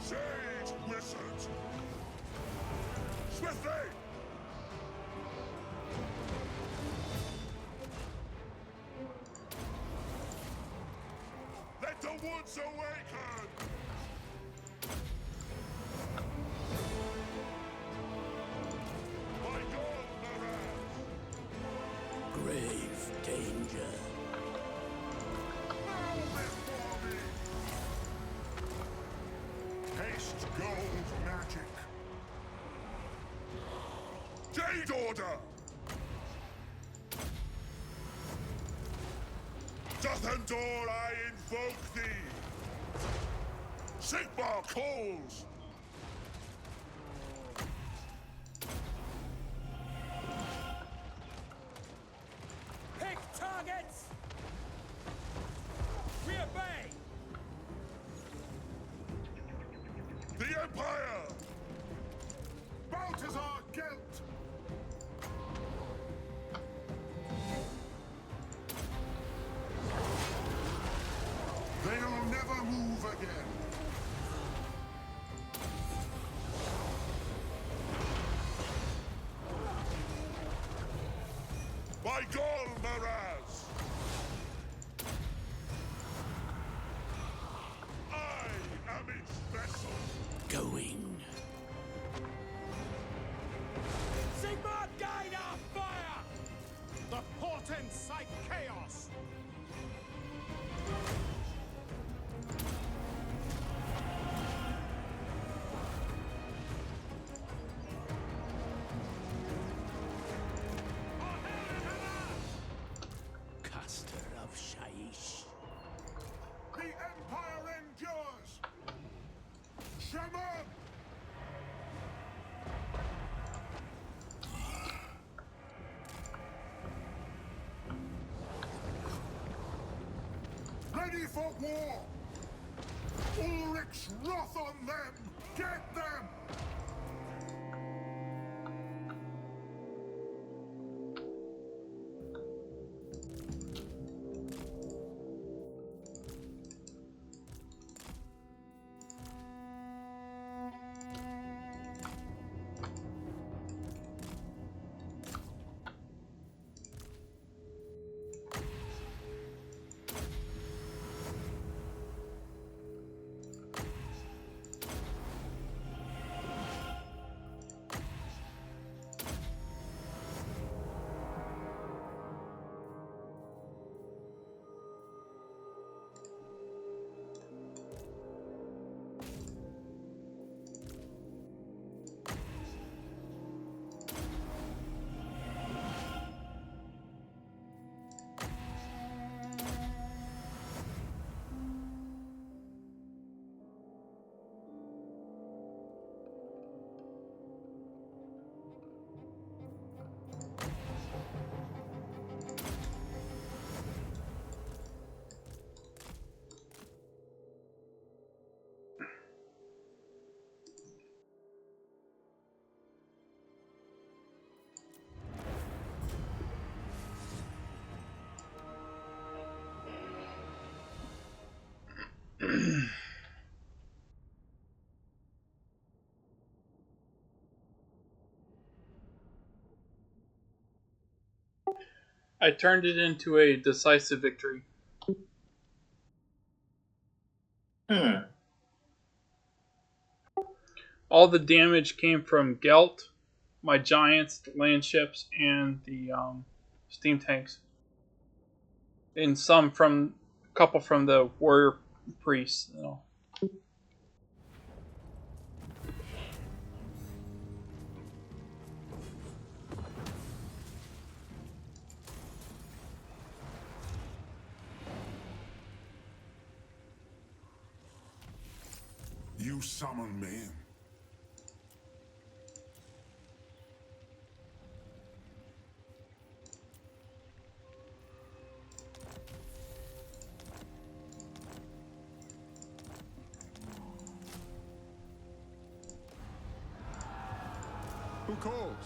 Sage wizard! Swiftly! Let the woods awaken! My God, Maraz! Grave danger. Bow before me! Haste gold magic! Jade Order! Doth endure, I invoke thee! Sigmar calls! Pick targets! We obey! The Empire! Balthazar Gelt! They'll never move again! By Gol Maraz! I am its vessel! Going. Sigmar, guide our fire! The portents cite chaos! Caster of Shaiish. The Empire endures! Shaman! Ready for war! Ulrich's wrath on them! Get them! I turned it into a decisive victory. All the damage came from Gelt, my giants, the land ships, and the steam tanks. And some from a couple from the warrior priests. You know. You summon me. Who calls?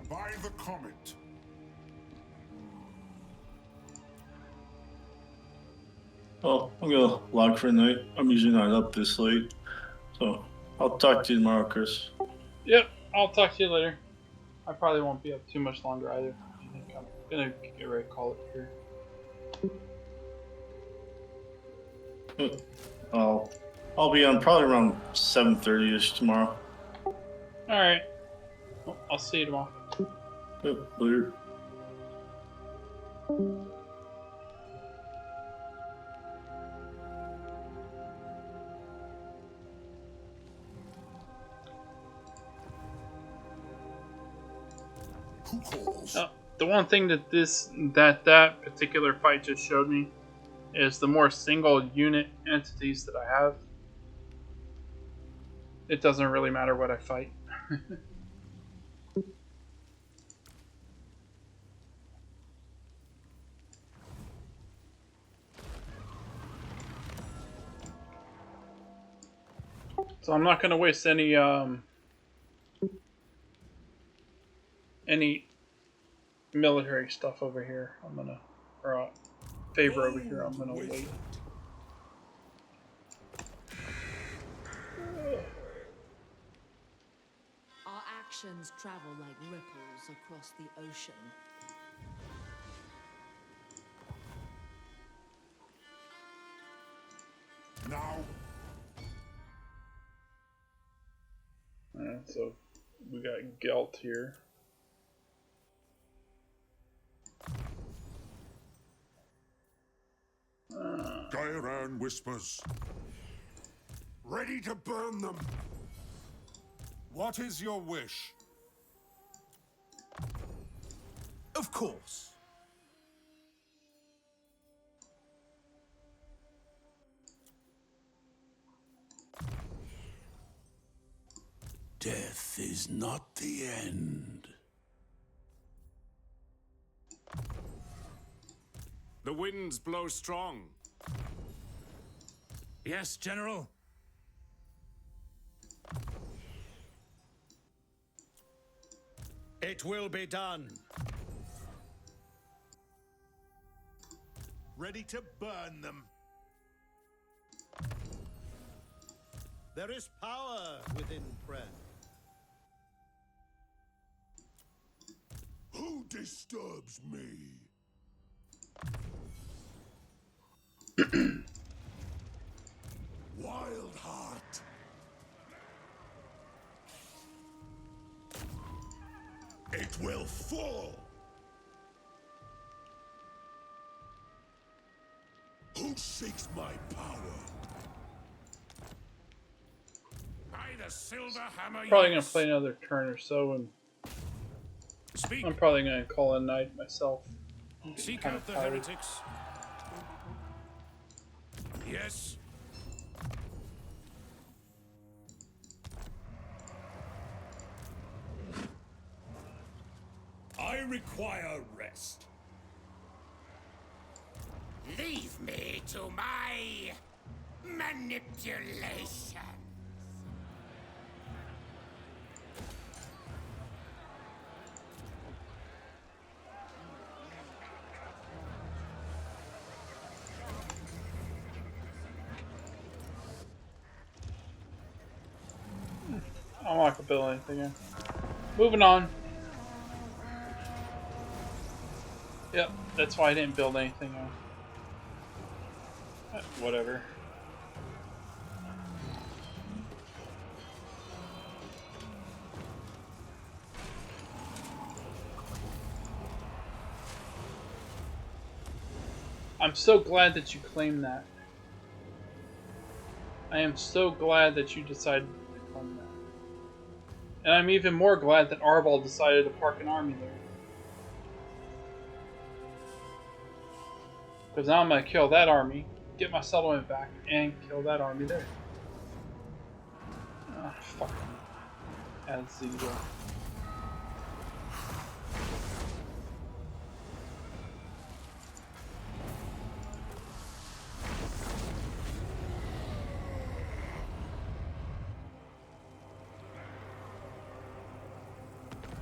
By the comet. Oh, I'm gonna log for the night. I'm usually not up this late. So I'll talk to you tomorrow, Chris. Yep, I'll talk to you later. I probably won't be up too much longer either. I think I'm gonna get ready to call it here. I'll be on probably around 7:30ish tomorrow. Alright. Well, I'll see you tomorrow. Yep, later. Who calls? The one thing that that particular fight just showed me is the more single unit entities that I have, it doesn't really matter what I fight. So I'm not going to waste any military stuff over here. I'm gonna, or favor over here. I'm gonna wait. Our actions travel like ripples across the ocean. Now. Alright, so we got Gelt here. Gairan whispers. Ready to burn them. What is your wish? Of course. Death is not the end. The winds blow strong. Yes, General. It will be done. Ready to burn them. There is power within prayer. Who disturbs me? Wild heart. It will fall. Who seeks my power? By the silver hammer. Probably gonna play another turn or so, and Speak. I'm probably gonna call it a night myself. Seek Kinda out the tired. heretics. Yes. I require rest. Leave me to my manipulation. I'm not gonna build anything in. Moving on. Yep, that's why I didn't build anything on. Whatever. I'm so glad that you claimed that. I am so glad that you decided to claim that. And I'm even more glad that Arbol decided to park an army there. Because now I'm going to kill that army, get my settlement back, and kill that army there. Ah, fuck. Add Zero.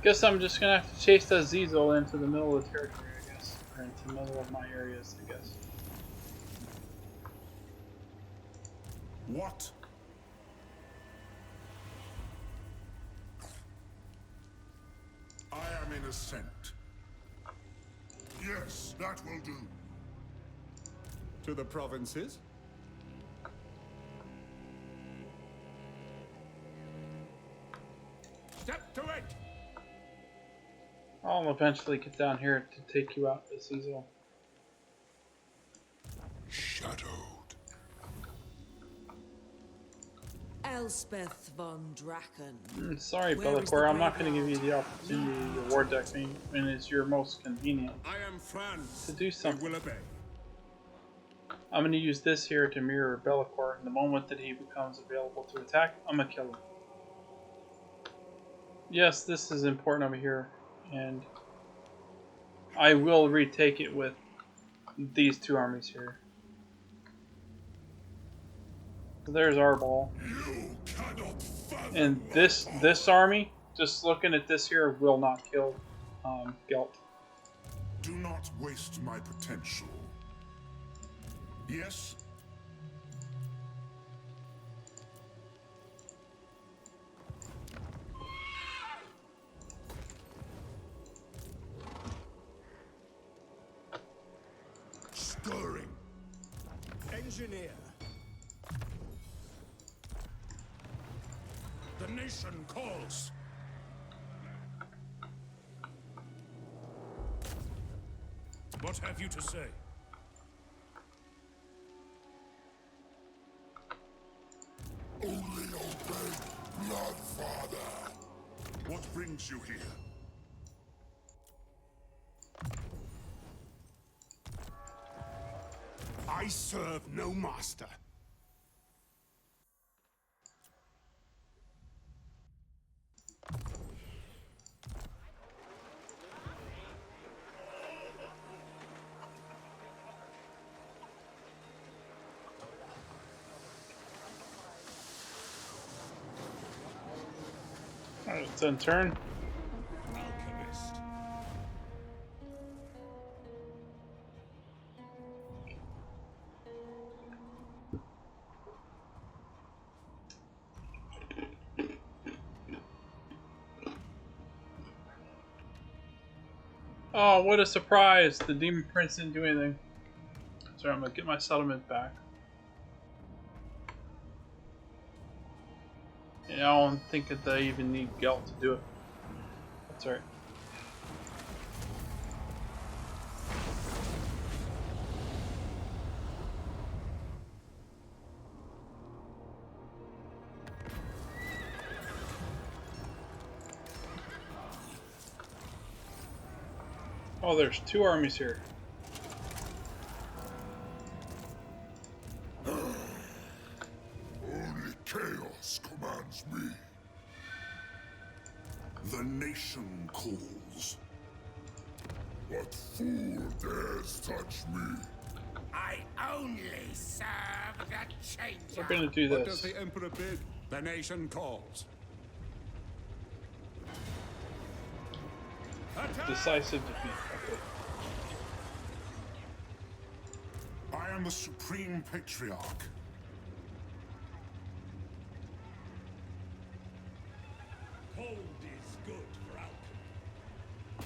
Guess I'm just gonna have to chase that Zizel into the middle of the territory, I guess. Or into the middle of my areas, I guess. What? I am in ascent. Yes, that will do. To the provinces? Step to it! I'll eventually get down here to take you out, Zizel. Shadowed. Elspeth von Draken. Sorry, Where is the Bellicor, I'm not going to graveyard? give you the opportunity to war deck me when it's your most convenient I am France. to do something. They will obey. I'm going to use this here to mirror Bellicor. And the moment that he becomes available to attack, I'm going to kill him. Yes, this is important over here, and I will retake it with these two armies here. So there's our ball. And this army, just looking at this here, will not kill Gelt. Do not waste my potential. Yes? Stirring. Engineer. The nation calls. What have you to say? Only obey Bloodfather. What brings you here? I serve no master. Alright, it's in turn. Alchemist. Oh, what a surprise! The Demon Prince didn't do anything. Sorry, I'm gonna get my settlement back. Yeah, I don't think that they even need Gelt to do it. That's alright. Oh, there's two armies here. Only chaos commands me. The nation calls. What fool dares touch me? I only serve the changer. We're gonna do What does this. the Emperor bid? The nation calls. Decisive defeat. Okay. I am the Supreme Patriarch. Cold is good for alchemy.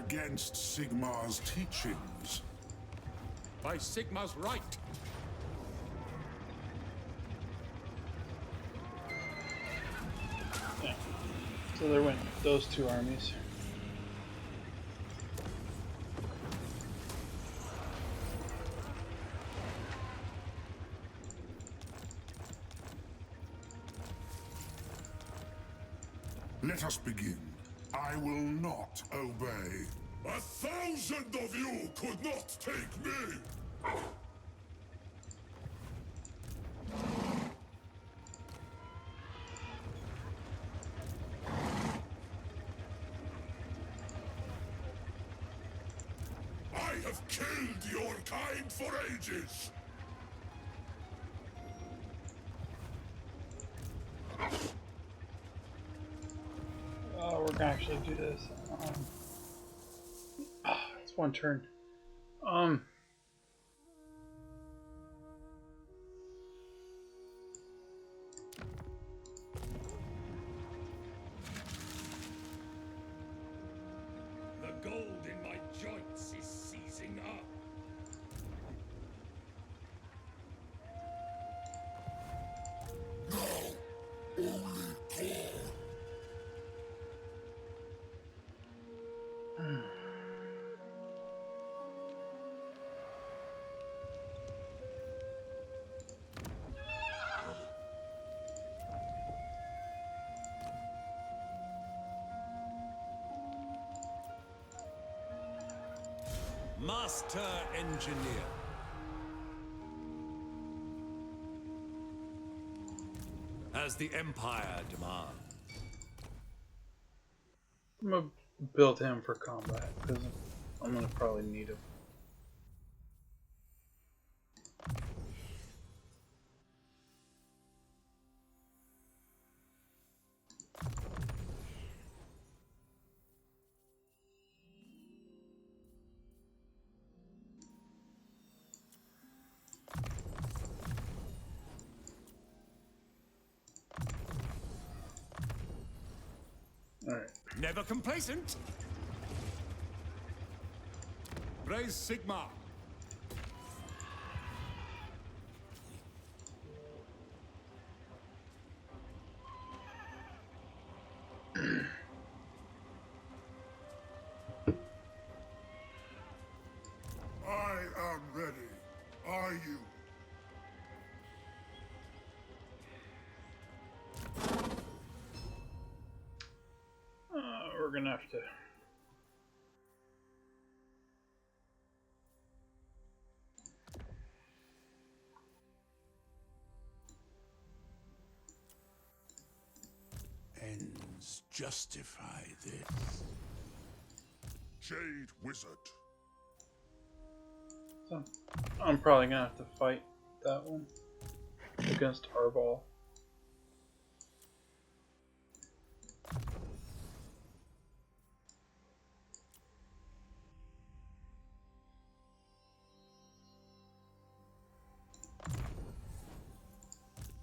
Against Sigmar's teachings. By Sigmar's right. Yeah. So there went those two armies. Let us begin. I will not obey. 1,000 of you could not take me! I have killed your kind for ages! We're gonna actually do this. It's one turn. The gold in my joints is seizing up. Now, only Khorne. Master Engineer. As the Empire demands. I'm gonna build him for combat because I'm gonna probably need him. Alright. Never complacent. Praise Sigmar. I am ready. Are you? We're gonna have to. Ends justify this. Jade Wizard. So I'm probably gonna have to fight that one against Arbol.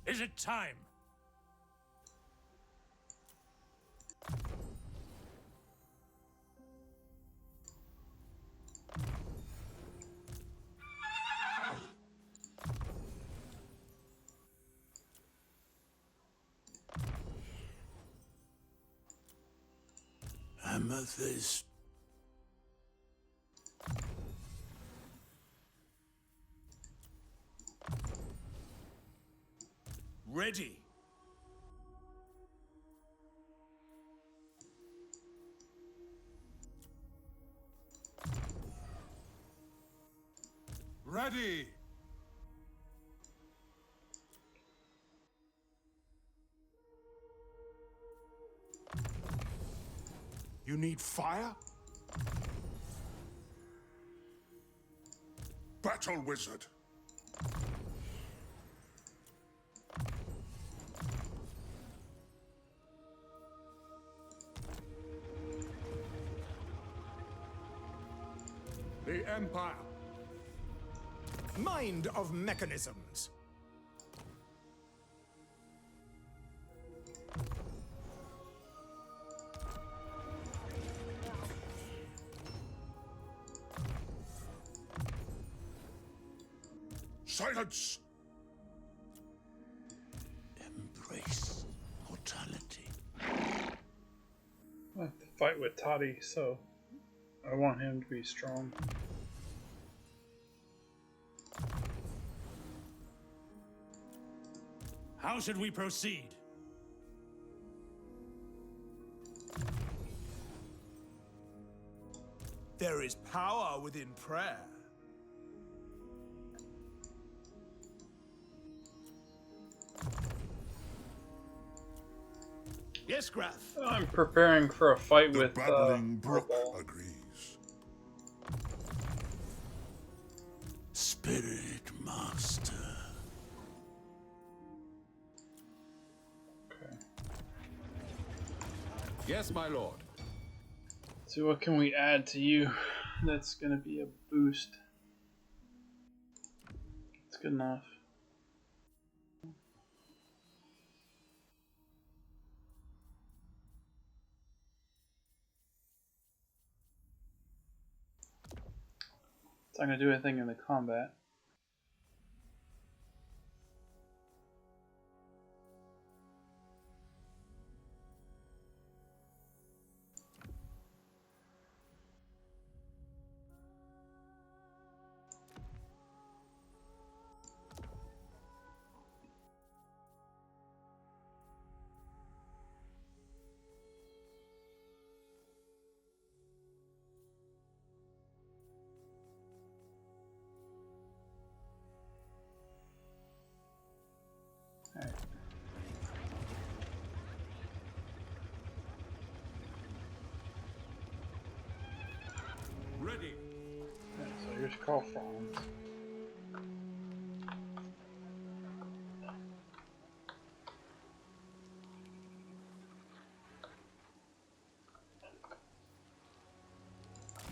Is it time? Amethyst. Ready. Ready. You need fire? Battle Wizard. The Empire. Mind of mechanisms. Silence! Embrace mortality. I have to fight with Toddy, so I want him to be strong. How should we proceed? There is power within prayer. Yes, Graf. I'm preparing for a fight The with babbling brook Arbol. agrees. Spirit Master. Okay. Yes, my lord. So what can we add to you that's gonna be a boost? It's good enough. It's not gonna do anything in the combat. Alright. Ready. Yeah, so here's Khorne.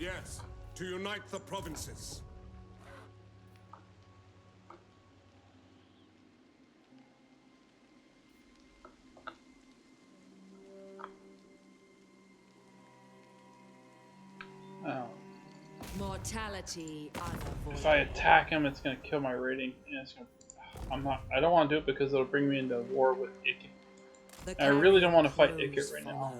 Yes, to unite the provinces. Oh. Mortality unavoidable. If I attack him, it's gonna kill my rating. And it's gonna, I don't want to do it because it'll bring me into war with Ikit. I really don't want to fight Ikit right now.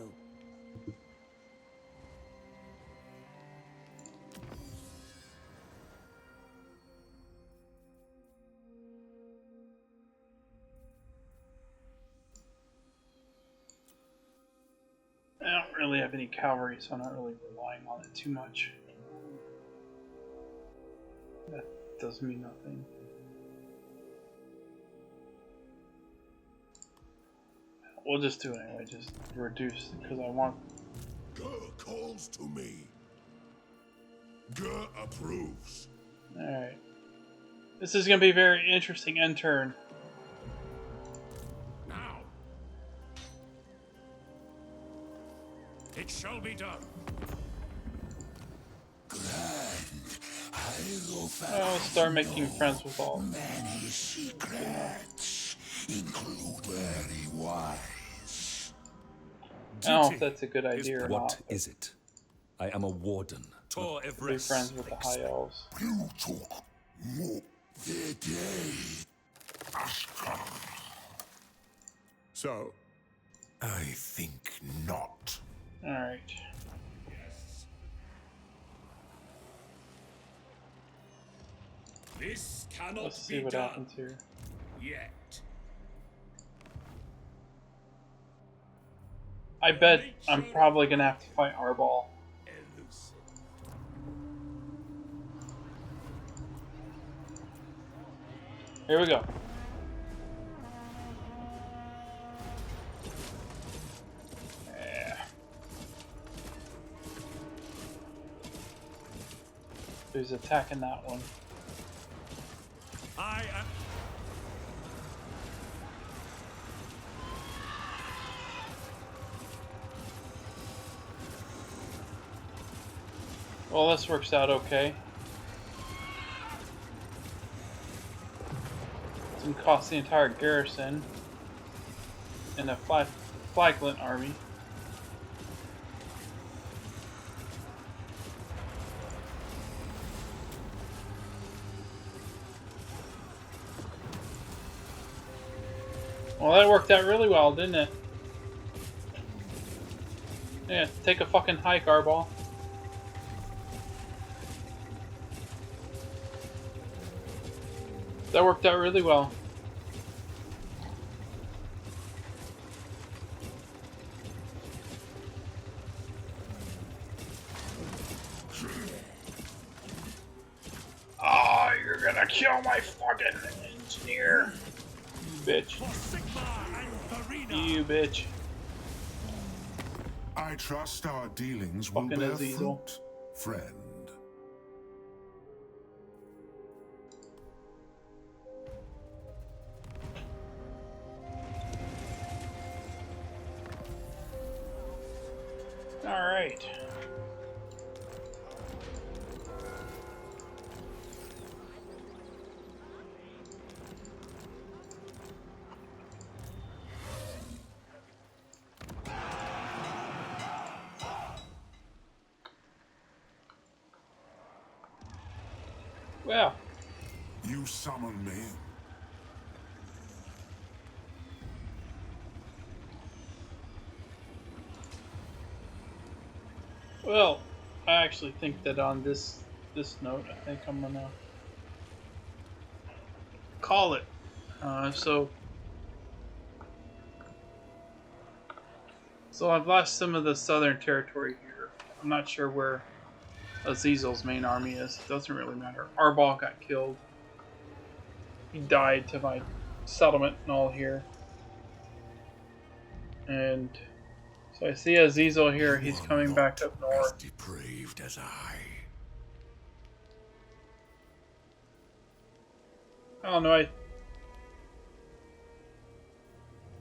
I don't really have any cavalry, so I'm not really relying on it too much. That does me nothing. We'll just do it anyway, just reduce it, because I want... Gur calls to me. Gur approves. Alright. This is going to be a very interesting end turn. Now. It shall be done. I'll start making friends with all. Many secrets, include very wise. I don't know if that's a good idea or not. What is it? I am a warden. Tor Be Everest. friends with the high elves. You took more the day. Ashkar. So, I think not. Alright. This cannot Let's see be what done happens here. yet. I bet I'm probably going to have to fight Arbol. Elusive. Here we go. Yeah. Who's attacking that one? I am. Well, this works out okay. Doesn't cost the entire garrison and a flaglet army. Well, that worked out really well, didn't it? Yeah, take a fucking hike, Arball. That worked out really well. Oh, you're gonna kill my fucking engineer. You bitch. You bitch. I trust our dealings will Fucking bear Azazel. fruit, friend. Alright. Well. You summon me. Well, I actually think that on this note, I think I'm gonna call it. So I've lost some of the southern territory here. I'm not sure where Azazel's main army is. It doesn't really matter. Arball got killed. He died to my settlement and all here. And so I see Azazel here. He's coming back up north. As depraved as I don't know.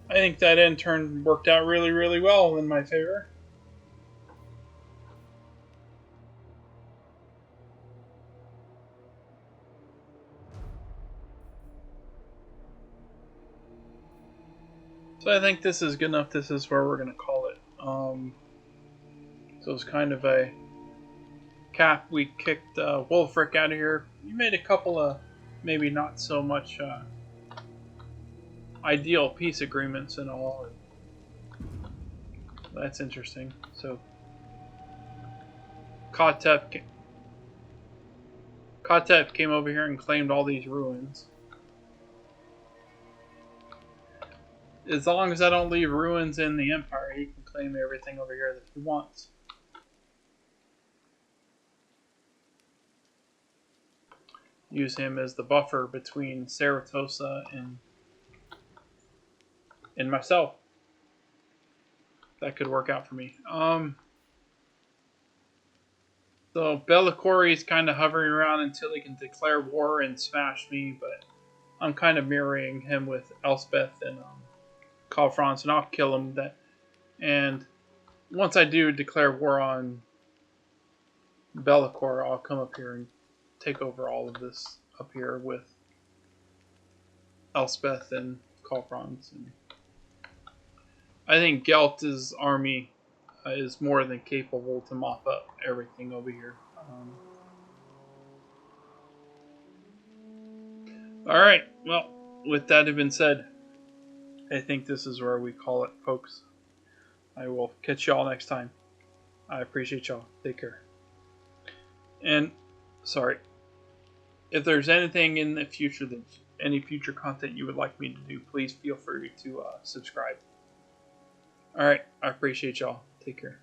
I think that end turn worked out really, really well in my favor. So I think this is good enough. This is where we're going to call it. So it's kind of a cap. We kicked Wulfric out of here. You made a couple of maybe not so much ideal peace agreements and all. That's interesting. So Kotep came over here and claimed all these ruins. As long as I don't leave ruins in the Empire, he can claim everything over here that he wants. Use him as the buffer between Saratosa and myself. That could work out for me. So Bellicori's kind of hovering around until he can declare war and smash me, but I'm kind of mirroring him with Elspeth and Khorne, and I'll kill him. And once I do declare war on Bellicor, I'll come up here and take over all of this up here with Elspeth and Khorne. I think Gelt's army is more than capable to mop up everything over here. Alright, well, with that having been said, I think this is where we call it, folks. I will catch y'all next time. I appreciate y'all. Take care. And, sorry, if there's anything in the future, any future content you would like me to do, please feel free to subscribe. Alright, I appreciate y'all. Take care.